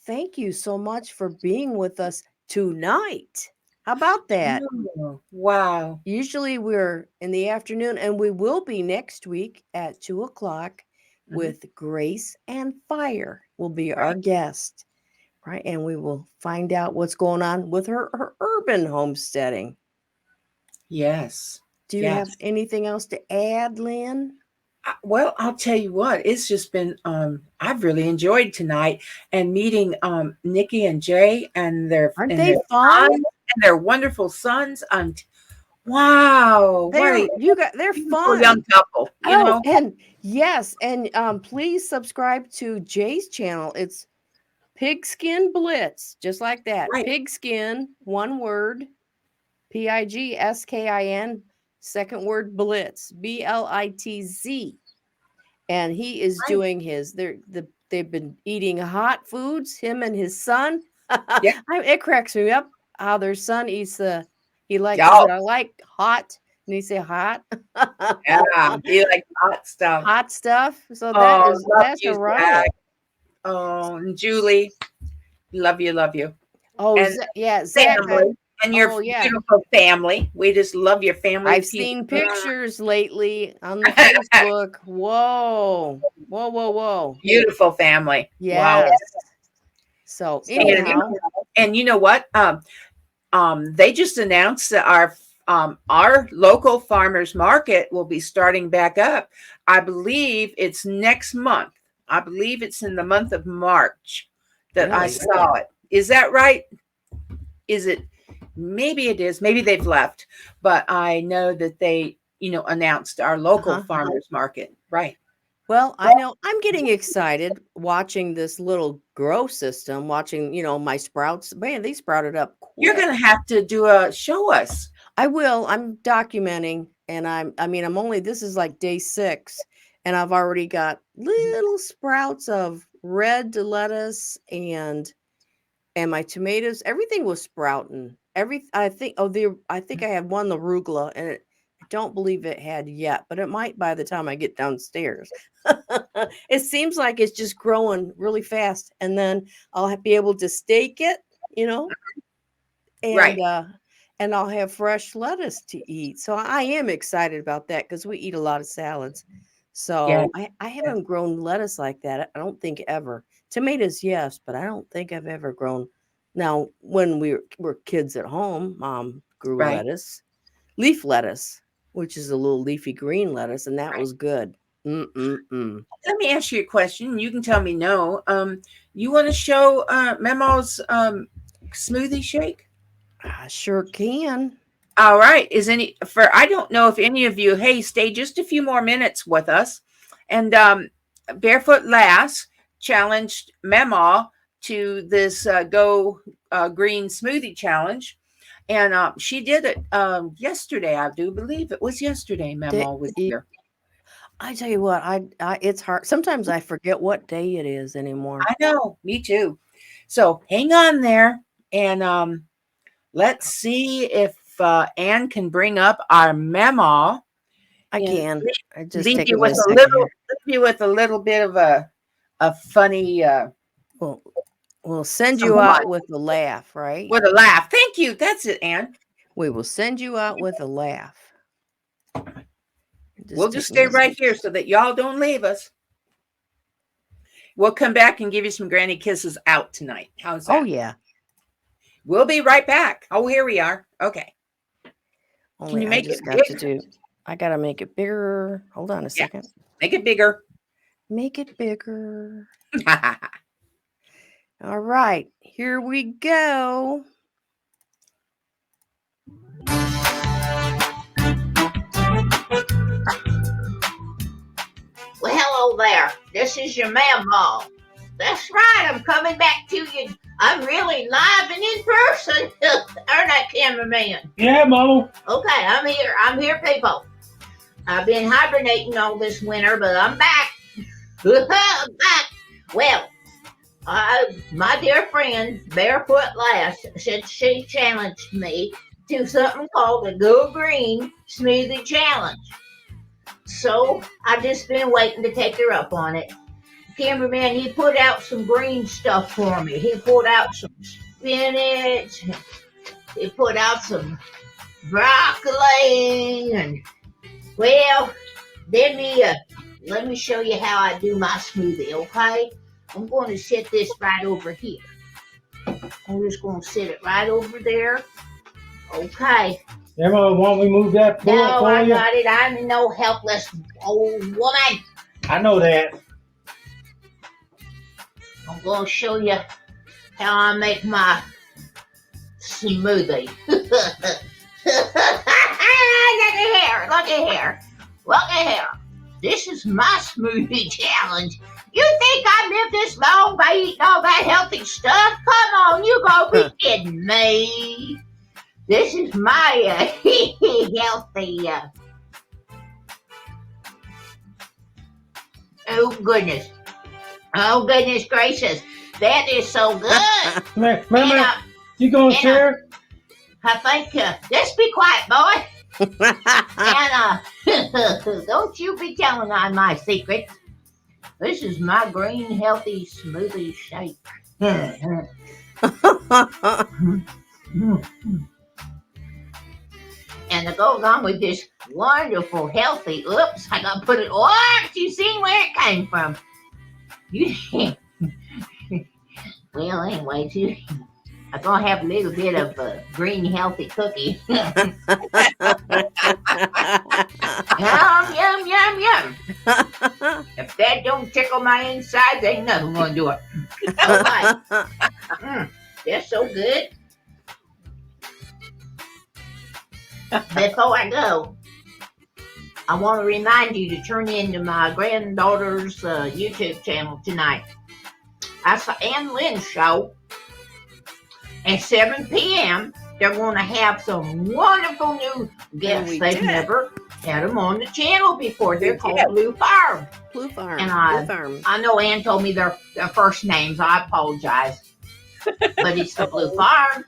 thank you so much for being with us tonight. How about that? Oh, wow. Usually we're in the afternoon, and we will be next week at 2:00 Mhm. with Grace and Fire will be our Right. guest, right? And we will find out what's going on with her urban homesteading. Yes. Do you have Yes. anything else to add, Lynn? Well, I'll tell you what, it's just been I've really enjoyed tonight and meeting Nikki and Jay and Aren't they fun? sons and their wonderful sons. Wow, what They're a they're beautiful fun. young couple, you know. And yes, and please subscribe to Jay's channel. It's Pigskin Blitz, just like that. Right. Pigskin, one word, PIGSKIN, second word Blitz, BLITZ. And he is Right. doing they've been eating hot foods, him and his son. Yeah. It cracks me up how their son eats he likes Yeah. I like hot. And he say hot. Yeah, he likes hot stuff. Hot stuff. So Oh, love that's you, a riot. Zach. Oh, and Julie, love you, love you. Oh, And yeah, Zach. family and your Oh, yeah. beautiful family. We just love your family. I've seen pictures lately on the Facebook. Whoa. Whoa, whoa, whoa. Beautiful family. Yes. Wow. So anyhow. And you know what? They just announced that our local farmers market will be starting back up. I believe it's next month. I believe it's in the month of March that I Really? saw it. Is that right? Is it? Maybe it is. Maybe they've left. But I know that they, announced our local farmers market. Right. Well, I know I'm getting excited watching this little grow system, watching, my sprouts. Man, they sprouted up quick. You're going to have to show us. I will. I'm documenting, and this is like day 6, and I've already got little sprouts of red lettuce and my tomatoes. Everything was sprouting. I think I had one arugula, and I don't believe it had yet, but it might by the time I get downstairs. It seems like it's just growing really fast, and then I'll be able to stake it, and Right. And I'll have fresh lettuce to eat. So I am excited about that because we eat a lot of salads. So I haven't grown lettuce like that. I don't think ever. Tomatoes, yes, but I don't think I've ever grown. Now, when we were kids at home, Mom grew lettuce, leaf lettuce, which is a little leafy green lettuce, and that was good. Let me ask you a question. You can tell me no. You want to show Memo's smoothie shake? I sure can. All right. I don't know if any of you, hey, stay just a few more minutes with us. And Barefoot Lass challenged Memo to this Go Green Smoothie Challenge. And she did it yesterday. I do believe it was yesterday. Memo was here. I tell you what, it's hard. Sometimes I forget what day it is anymore. I know, me too. So hang on there, and let's see if Ann can bring up our memo. I can. I just leave take you a with a little bit of a funny. We'll send you out with a laugh, right? With a laugh. Thank you. That's it, Ann. We will send you out with a laugh. We'll just stay right here so that y'all don't leave us. We'll come back and give you some granny kisses out tonight. How's that? Oh, yeah. We'll be right back. Oh, here we are. Okay. Can you make it bigger? I got to make it bigger. Hold on a second. Make it bigger. Make it bigger. All right. Here we go. Well, hello there. This is your Mama. That's right. I'm coming back to you. I'm really live and in person. Aren't I, cameraman? Yeah, Mama. Okay, I'm here. I'm here, people. I've been hibernating all this winter, but I'm back. I'm back. Well, my dear friend, Barefoot Lass, said she challenged me to something called the Go Green Smoothie Challenge. So I just been waiting to take her up on it. Cameraman, he put out some green stuff for me. He put out some spinach. He put out some broccoli, and well, let me show you how I do my smoothie. Okay, I'm going to set this right over here. I'm just going to set it right over there. Okay. Emma, why don't we move that for No, I you? got it. I'm no helpless old woman. I know that. I'm going to show you how I make my smoothie. Look at here. This is my smoothie challenge. You think I lived this long by eating all that healthy stuff? Come on, you gonna be kidding me. This is my healthy. Oh goodness gracious. That is so good. Mama, you gonna share? I think, just be quiet, boy. And don't you be telling on my secrets. This is my green healthy smoothie shake. And it goes on with this wonderful, healthy. Oops, I gotta put it. What? You seen where it came from? You. Well, anyway, too. I'm gonna have a little bit of green healthy cookie. Yum, yum, yum, yum. If that don't tickle my insides, ain't nothing gonna do it. Oh my. They're so good. Before I go, I want to remind you to turn into my granddaughter's YouTube channel tonight. That's the Ann Lynn Show. At 7 p.m., they're going to have some wonderful new guests. They've never had them on the channel before. They're called Blue Farm. Blue Farm. And Blue Farm. I know Ann told me their first names. I apologize. But it's the Blue Farm.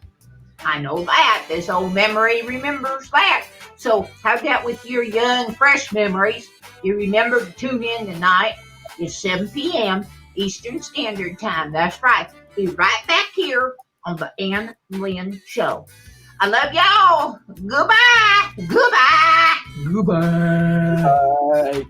I know that. This old memory remembers that. So have that with your young, fresh memories. You remember to tune in tonight. It's 7 p.m. Eastern Standard Time. That's right. Be right back here on the Ann Lynn Show. I love y'all. Goodbye. Goodbye. Goodbye.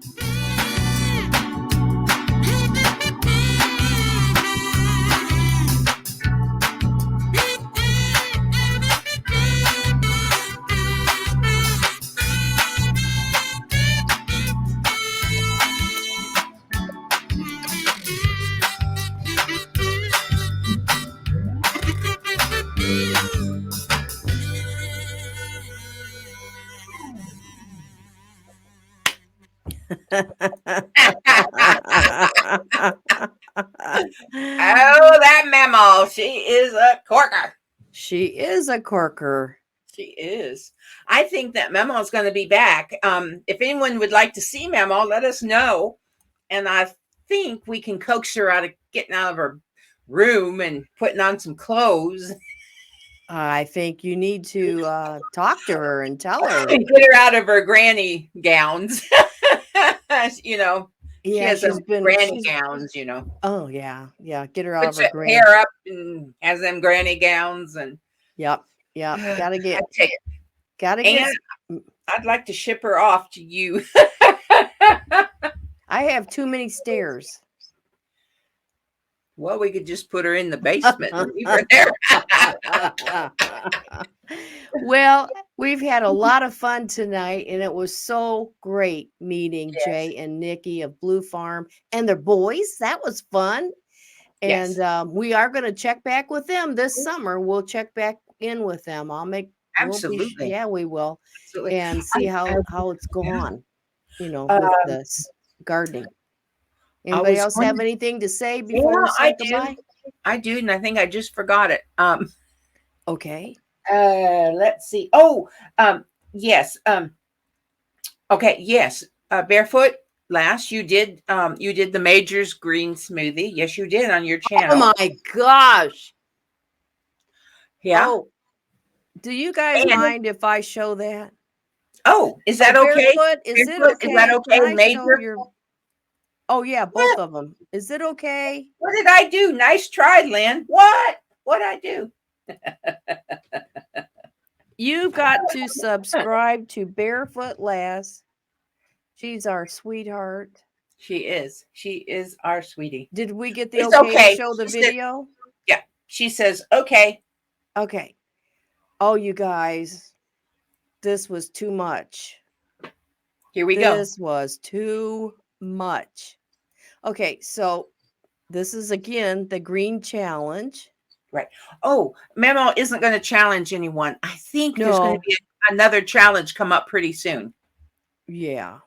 Oh, that memo. She is a corker. She is a corker. She is. I think that Memo is going to be back. If anyone would like to see Memo, let us know. And I think we can coax her out of getting out of her room and putting on some clothes. I think you need to talk to her and tell her. And get her out of her granny gowns. You know, she has those granny gowns, you know. Oh, yeah. Yeah. Get her out Puts of her her granny. hair up and has them granny gowns. And Yep. Gotta get. And I'd like to ship her off to you. I have too many stairs. Well, we could just put her in the basement and leave her there. Well, we've had a lot of fun tonight, and it was so great meeting Jay and Nikki of Blue Farm and their boys. That was fun. And we are going to check back with them this summer. We'll check back in with them. Absolutely. We will. Absolutely. And see how it's gone, with this gardening. Anybody else have anything to say before we say goodbye? I do, and I think I just forgot it. Okay. Let's see. Yes. Okay. Yes. Barefoot Lass, you did the Major's green smoothie. Yes, you did on your channel. Oh my gosh. Yeah. Oh, do you guys mind if I show that? Oh, is that okay? Barefoot, is it okay? Is that okay, Major? Oh yeah, both of them. Is it okay? What did I do? Nice try, Lynn. What did I do? You've got to subscribe to Barefoot Lass. She's our sweetheart. She is our sweetie. Did we get the okay to show the video? Yeah. She says, okay. Okay. Oh, you guys, this was too much. Here we go. This was too much. Okay, so this is again the green challenge. Right. Oh, Memo isn't going to challenge anyone. I think there's going to be another challenge come up pretty soon. Yeah.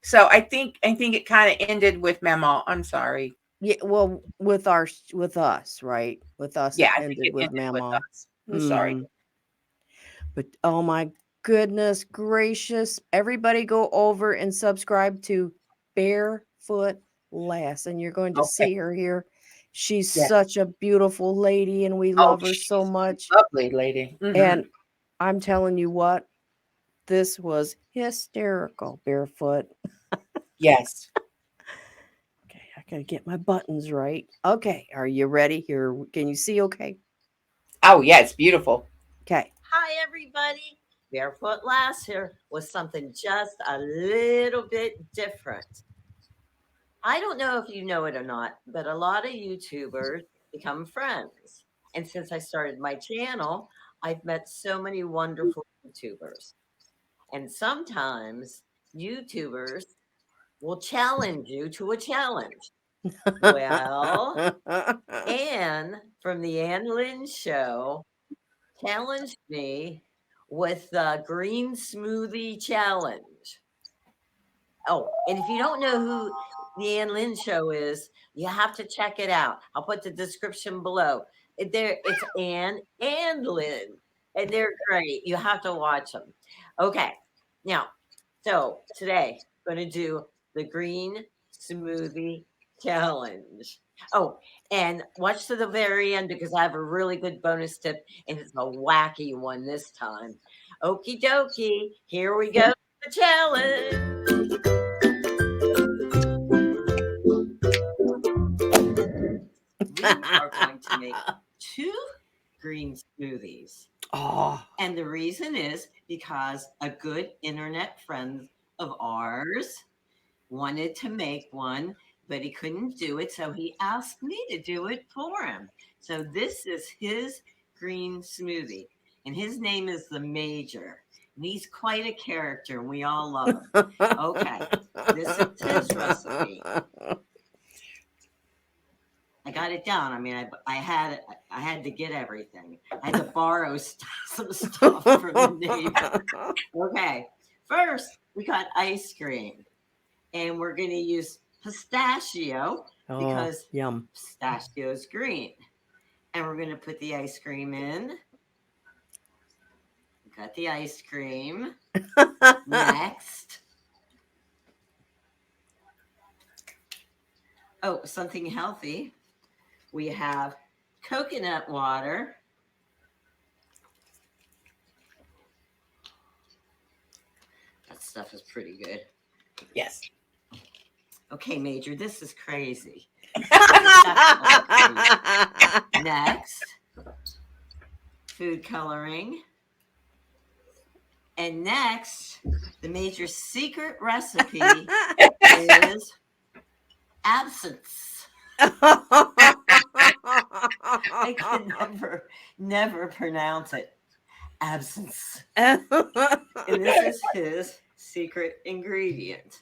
So I think it kind of ended with Memo. I'm sorry. Yeah. Well, with us, right? With us. Yeah. It ended with Memo. I'm sorry. But oh my goodness gracious! Everybody, go over and subscribe to Barefoot Lass, and you're going to see her here. She's such a beautiful lady, and we love her so much. Lovely lady. Mm-hmm. And I'm telling you what, this was hysterical, Barefoot. Yes. Okay, I gotta get my buttons right. Okay, are you ready? Here, can you see? Okay. Oh yeah, it's beautiful. Okay. Hi, everybody. Barefoot Lass here with something just a little bit different. I don't know if you know it or not, but a lot of YouTubers become friends. And since I started my channel, I've met so many wonderful YouTubers. And sometimes YouTubers will challenge you to a challenge. Well, Ann from the Ann Lynn Show challenged me with the green smoothie challenge. Oh, and if you don't know who the Ann Lynn Show is, you have to check it out. I'll put the description below. It's Ann and Lynn, and they're great. You have to watch them. Okay, now, so today I'm going to do the green smoothie challenge. Oh, and watch to the very end because I have a really good bonus tip, and it's a wacky one this time. Okie dokie, here we go. The challenge. We are going to make 2 green smoothies. Oh. And the reason is because a good internet friend of ours wanted to make one, but he couldn't do it. So he asked me to do it for him. So this is his green smoothie. And his name is the Major. And he's quite a character, and we all love him. Okay, this is his recipe. I got it down. I mean, I had to get everything. I had to borrow some stuff from the neighbor. Okay, first we got ice cream, and we're going to use pistachio because yum. pistachio is green. And we're going to put the ice cream in. Got the ice cream. Next. Oh, something healthy. We have coconut water. That stuff is pretty good. Yes. Okay, Major, this is crazy. Next, food coloring. And next, the Major's secret recipe is absinthe. I could never pronounce it. Absinthe. And this is his secret ingredient.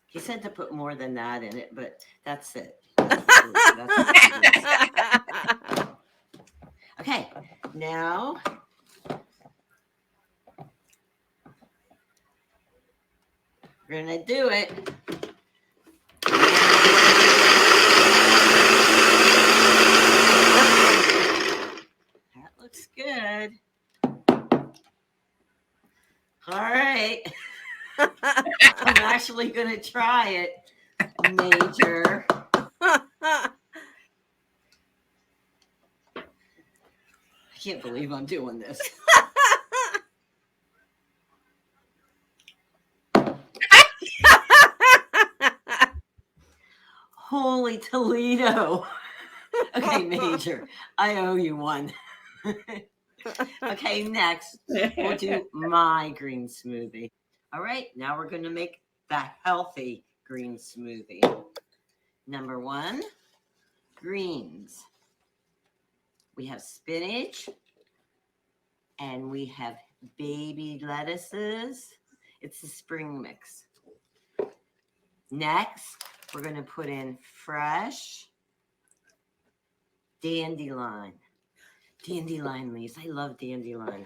He said to put more than that in it, but that's it. Okay, now we're gonna do it. That looks good. All right. I'm actually gonna try it, Major. I can't believe I'm doing this. Holy Toledo. Okay, Major, I owe you one. Okay, next, we'll do my green smoothie. All right, now we're going to make the healthy green smoothie. Number 1, greens. We have spinach, and we have baby lettuces. It's a spring mix. Next, we're going to put in fresh dandelion. Dandelion leaves. I love dandelion.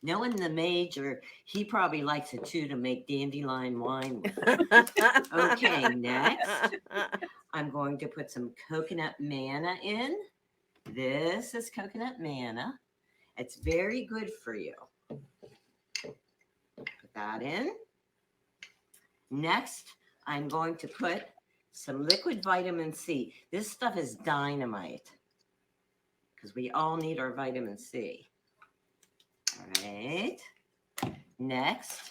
Knowing the Major, he probably likes it too to make dandelion wine with. Okay, next, I'm going to put some coconut manna in. This is coconut manna. It's very good for you. Put that in. Next, I'm going to put some liquid vitamin C. This stuff is dynamite because we all need our vitamin C. All right. Next,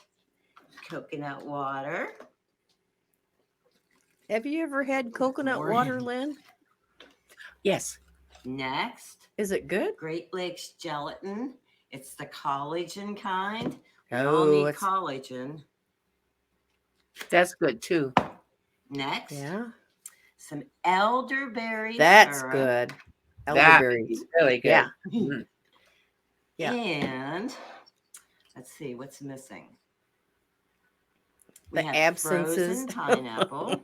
coconut water. Have you ever had coconut water, Lynn? Yes. Next, Is it good? Great Lakes gelatin. It's the collagen kind. We all Oh, need it's collagen. That's good too. Next, yeah. some elderberry That's syrup. good. That would Elderberries. be really good. Yeah. Mm. Yeah. And let's see what's missing. We The have absences. frozen pineapple.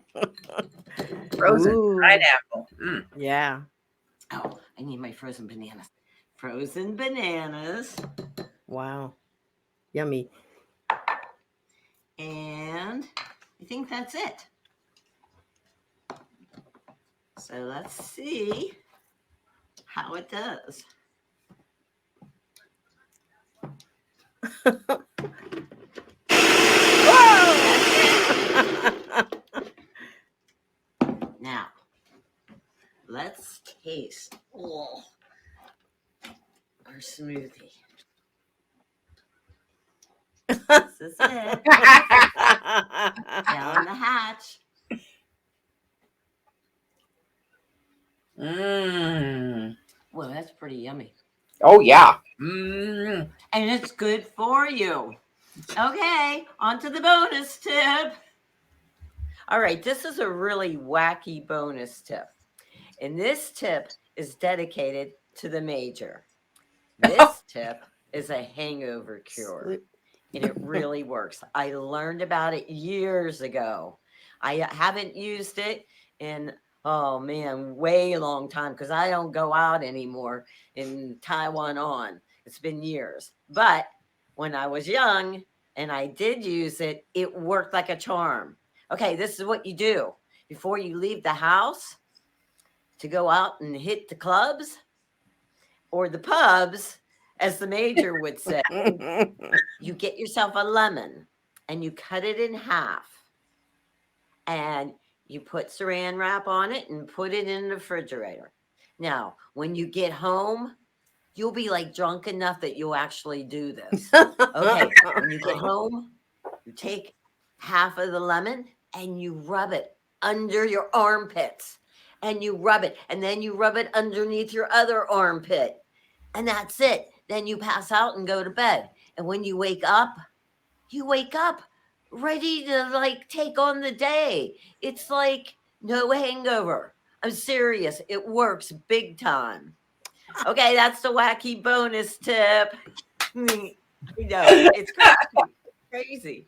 Frozen Ooh. pineapple. Mm. Yeah. Oh, I need my frozen bananas. Frozen bananas. Wow. Yummy. And I think that's it. So let's see how it does. Now, let's taste our smoothie. This is it. Down the hatch. Mm. Well, that's pretty yummy. Oh yeah. Mm. And it's good for you. Okay, on to the bonus tip. All right, this is a really wacky bonus tip. And this tip is dedicated to the major. This tip is a hangover cure. And it really works. I learned about it years ago. I haven't used it in, oh man, way long time because I don't go out anymore in Taiwan on. It's been years. But when I was young and I did use it, it worked like a charm. Okay, this is what you do before you leave the house to go out and hit the clubs or the pubs, as the major would say. You get yourself a lemon and you cut it in half and you put saran wrap on it and put it in the refrigerator. Now, when you get home, you'll be like drunk enough that you'll actually do this. Okay, when you get home, you take half of the lemon and you rub it under your armpits and you rub it and then you rub it underneath your other armpit. And that's it. Then you pass out and go to bed. And when you wake up ready to like take on the day. It's like no hangover. I'm serious. It works big time. Okay, that's the wacky bonus tip. I know, it's crazy.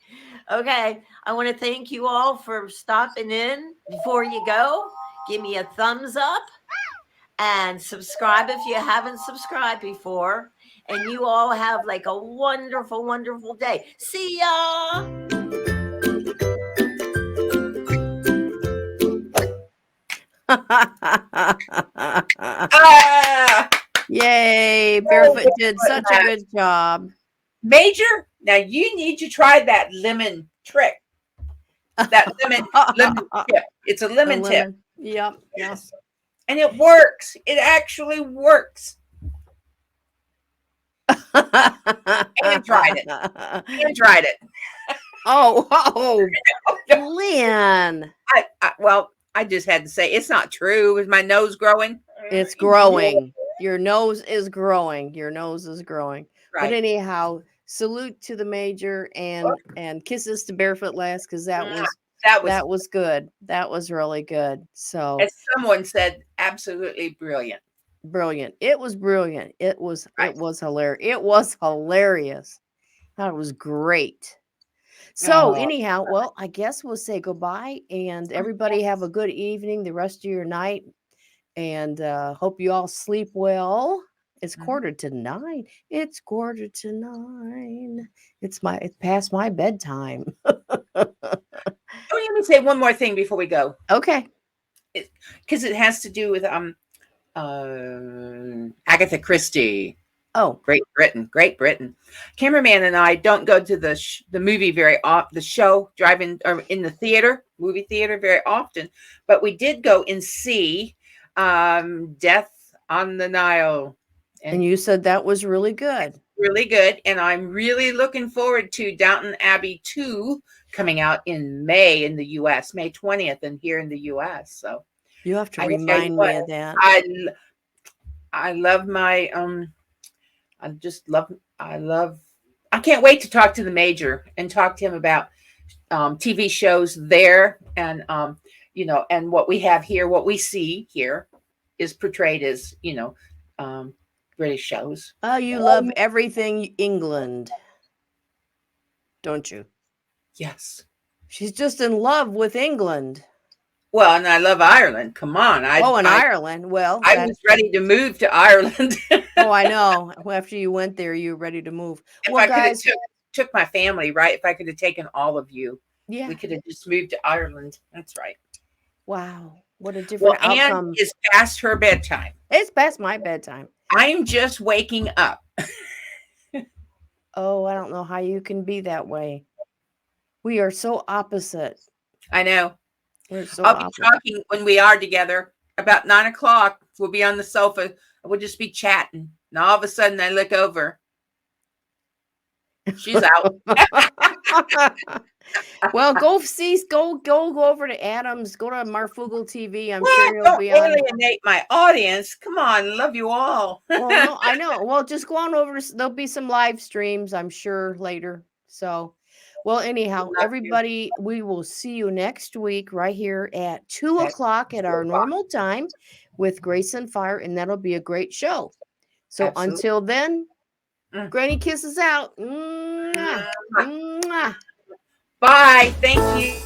Okay, I want to thank you all for stopping in. Before you go, give me a thumbs up and subscribe if you haven't subscribed before. And you all have like a wonderful, wonderful day. See ya. Yay, Barefoot did such a good job. Major, now you need to try that lemon trick. That lemon tip. It's a lemon tip. Yep. Yes. And it works. It actually works. Ann tried it. Ann tried it. Oh, Lynn. I just had to say it's not true. Is my nose growing? It's growing. Your nose is growing. Your nose is growing. Right. But anyhow, salute to the major and kisses to Barefoot Lass because that was good. That was really good. So as someone said, absolutely brilliant. Brilliant. It was brilliant. It was hilarious. It was hilarious. That was great. So anyhow, well, I guess we'll say goodbye and everybody have a good evening, the rest of your night. And hope you all sleep well. It's 9:15. It's 9:15. It's past my bedtime. Let me say one more thing before we go. Okay. Because it has to do with Agatha Christie. Oh, Great Britain. Cameraman and I don't go to the movie very often, the show, driving or in the movie theater very often, but we did go and see Death on the Nile. And you said that was really good. really good, and I'm really looking forward to Downton Abbey 2 coming out in May in the U.S., May 20th, and here in the U.S. So You have to I tell you remind what, me of that. I love my I can't wait to talk to the Major and talk to him about TV shows there, and and what we have here, what we see here is portrayed as British shows. Oh, you love everything England, don't you? Yes. She's just in love with England. Well, and I love Ireland. Come on. Ireland. Well, I was ready to move to Ireland. Oh, I know. After you went there, you were ready to move. If Well, I could have guys, took my family, right? If I could have taken all of you, yeah. we could have just moved to Ireland. That's right. Wow. What a Well, different Ann outcome. is past her bedtime. It's past my bedtime. I'm just waking up. Oh, I don't know how you can be that way. We are so opposite. I know. We're so I'll be opposite. talking when we are together about 9:00. We'll be on the sofa. We'll just be chatting. And all of a sudden I look over. She's out. Well, go over to Adams. Go to Marfugal TV. I'm Well, sure he'll don't be on. alienate my audience. Come on, love you all. Well, no, I know. Well, just go on over. There'll be some live streams, I'm sure, later. So, well, anyhow, everybody, we will see you next week right here at 2:00 at our normal time with Grace and Fire, and that'll be a great show. So Absolutely. until then, Granny kisses out. Mwah. Mwah. Bye. Thank you.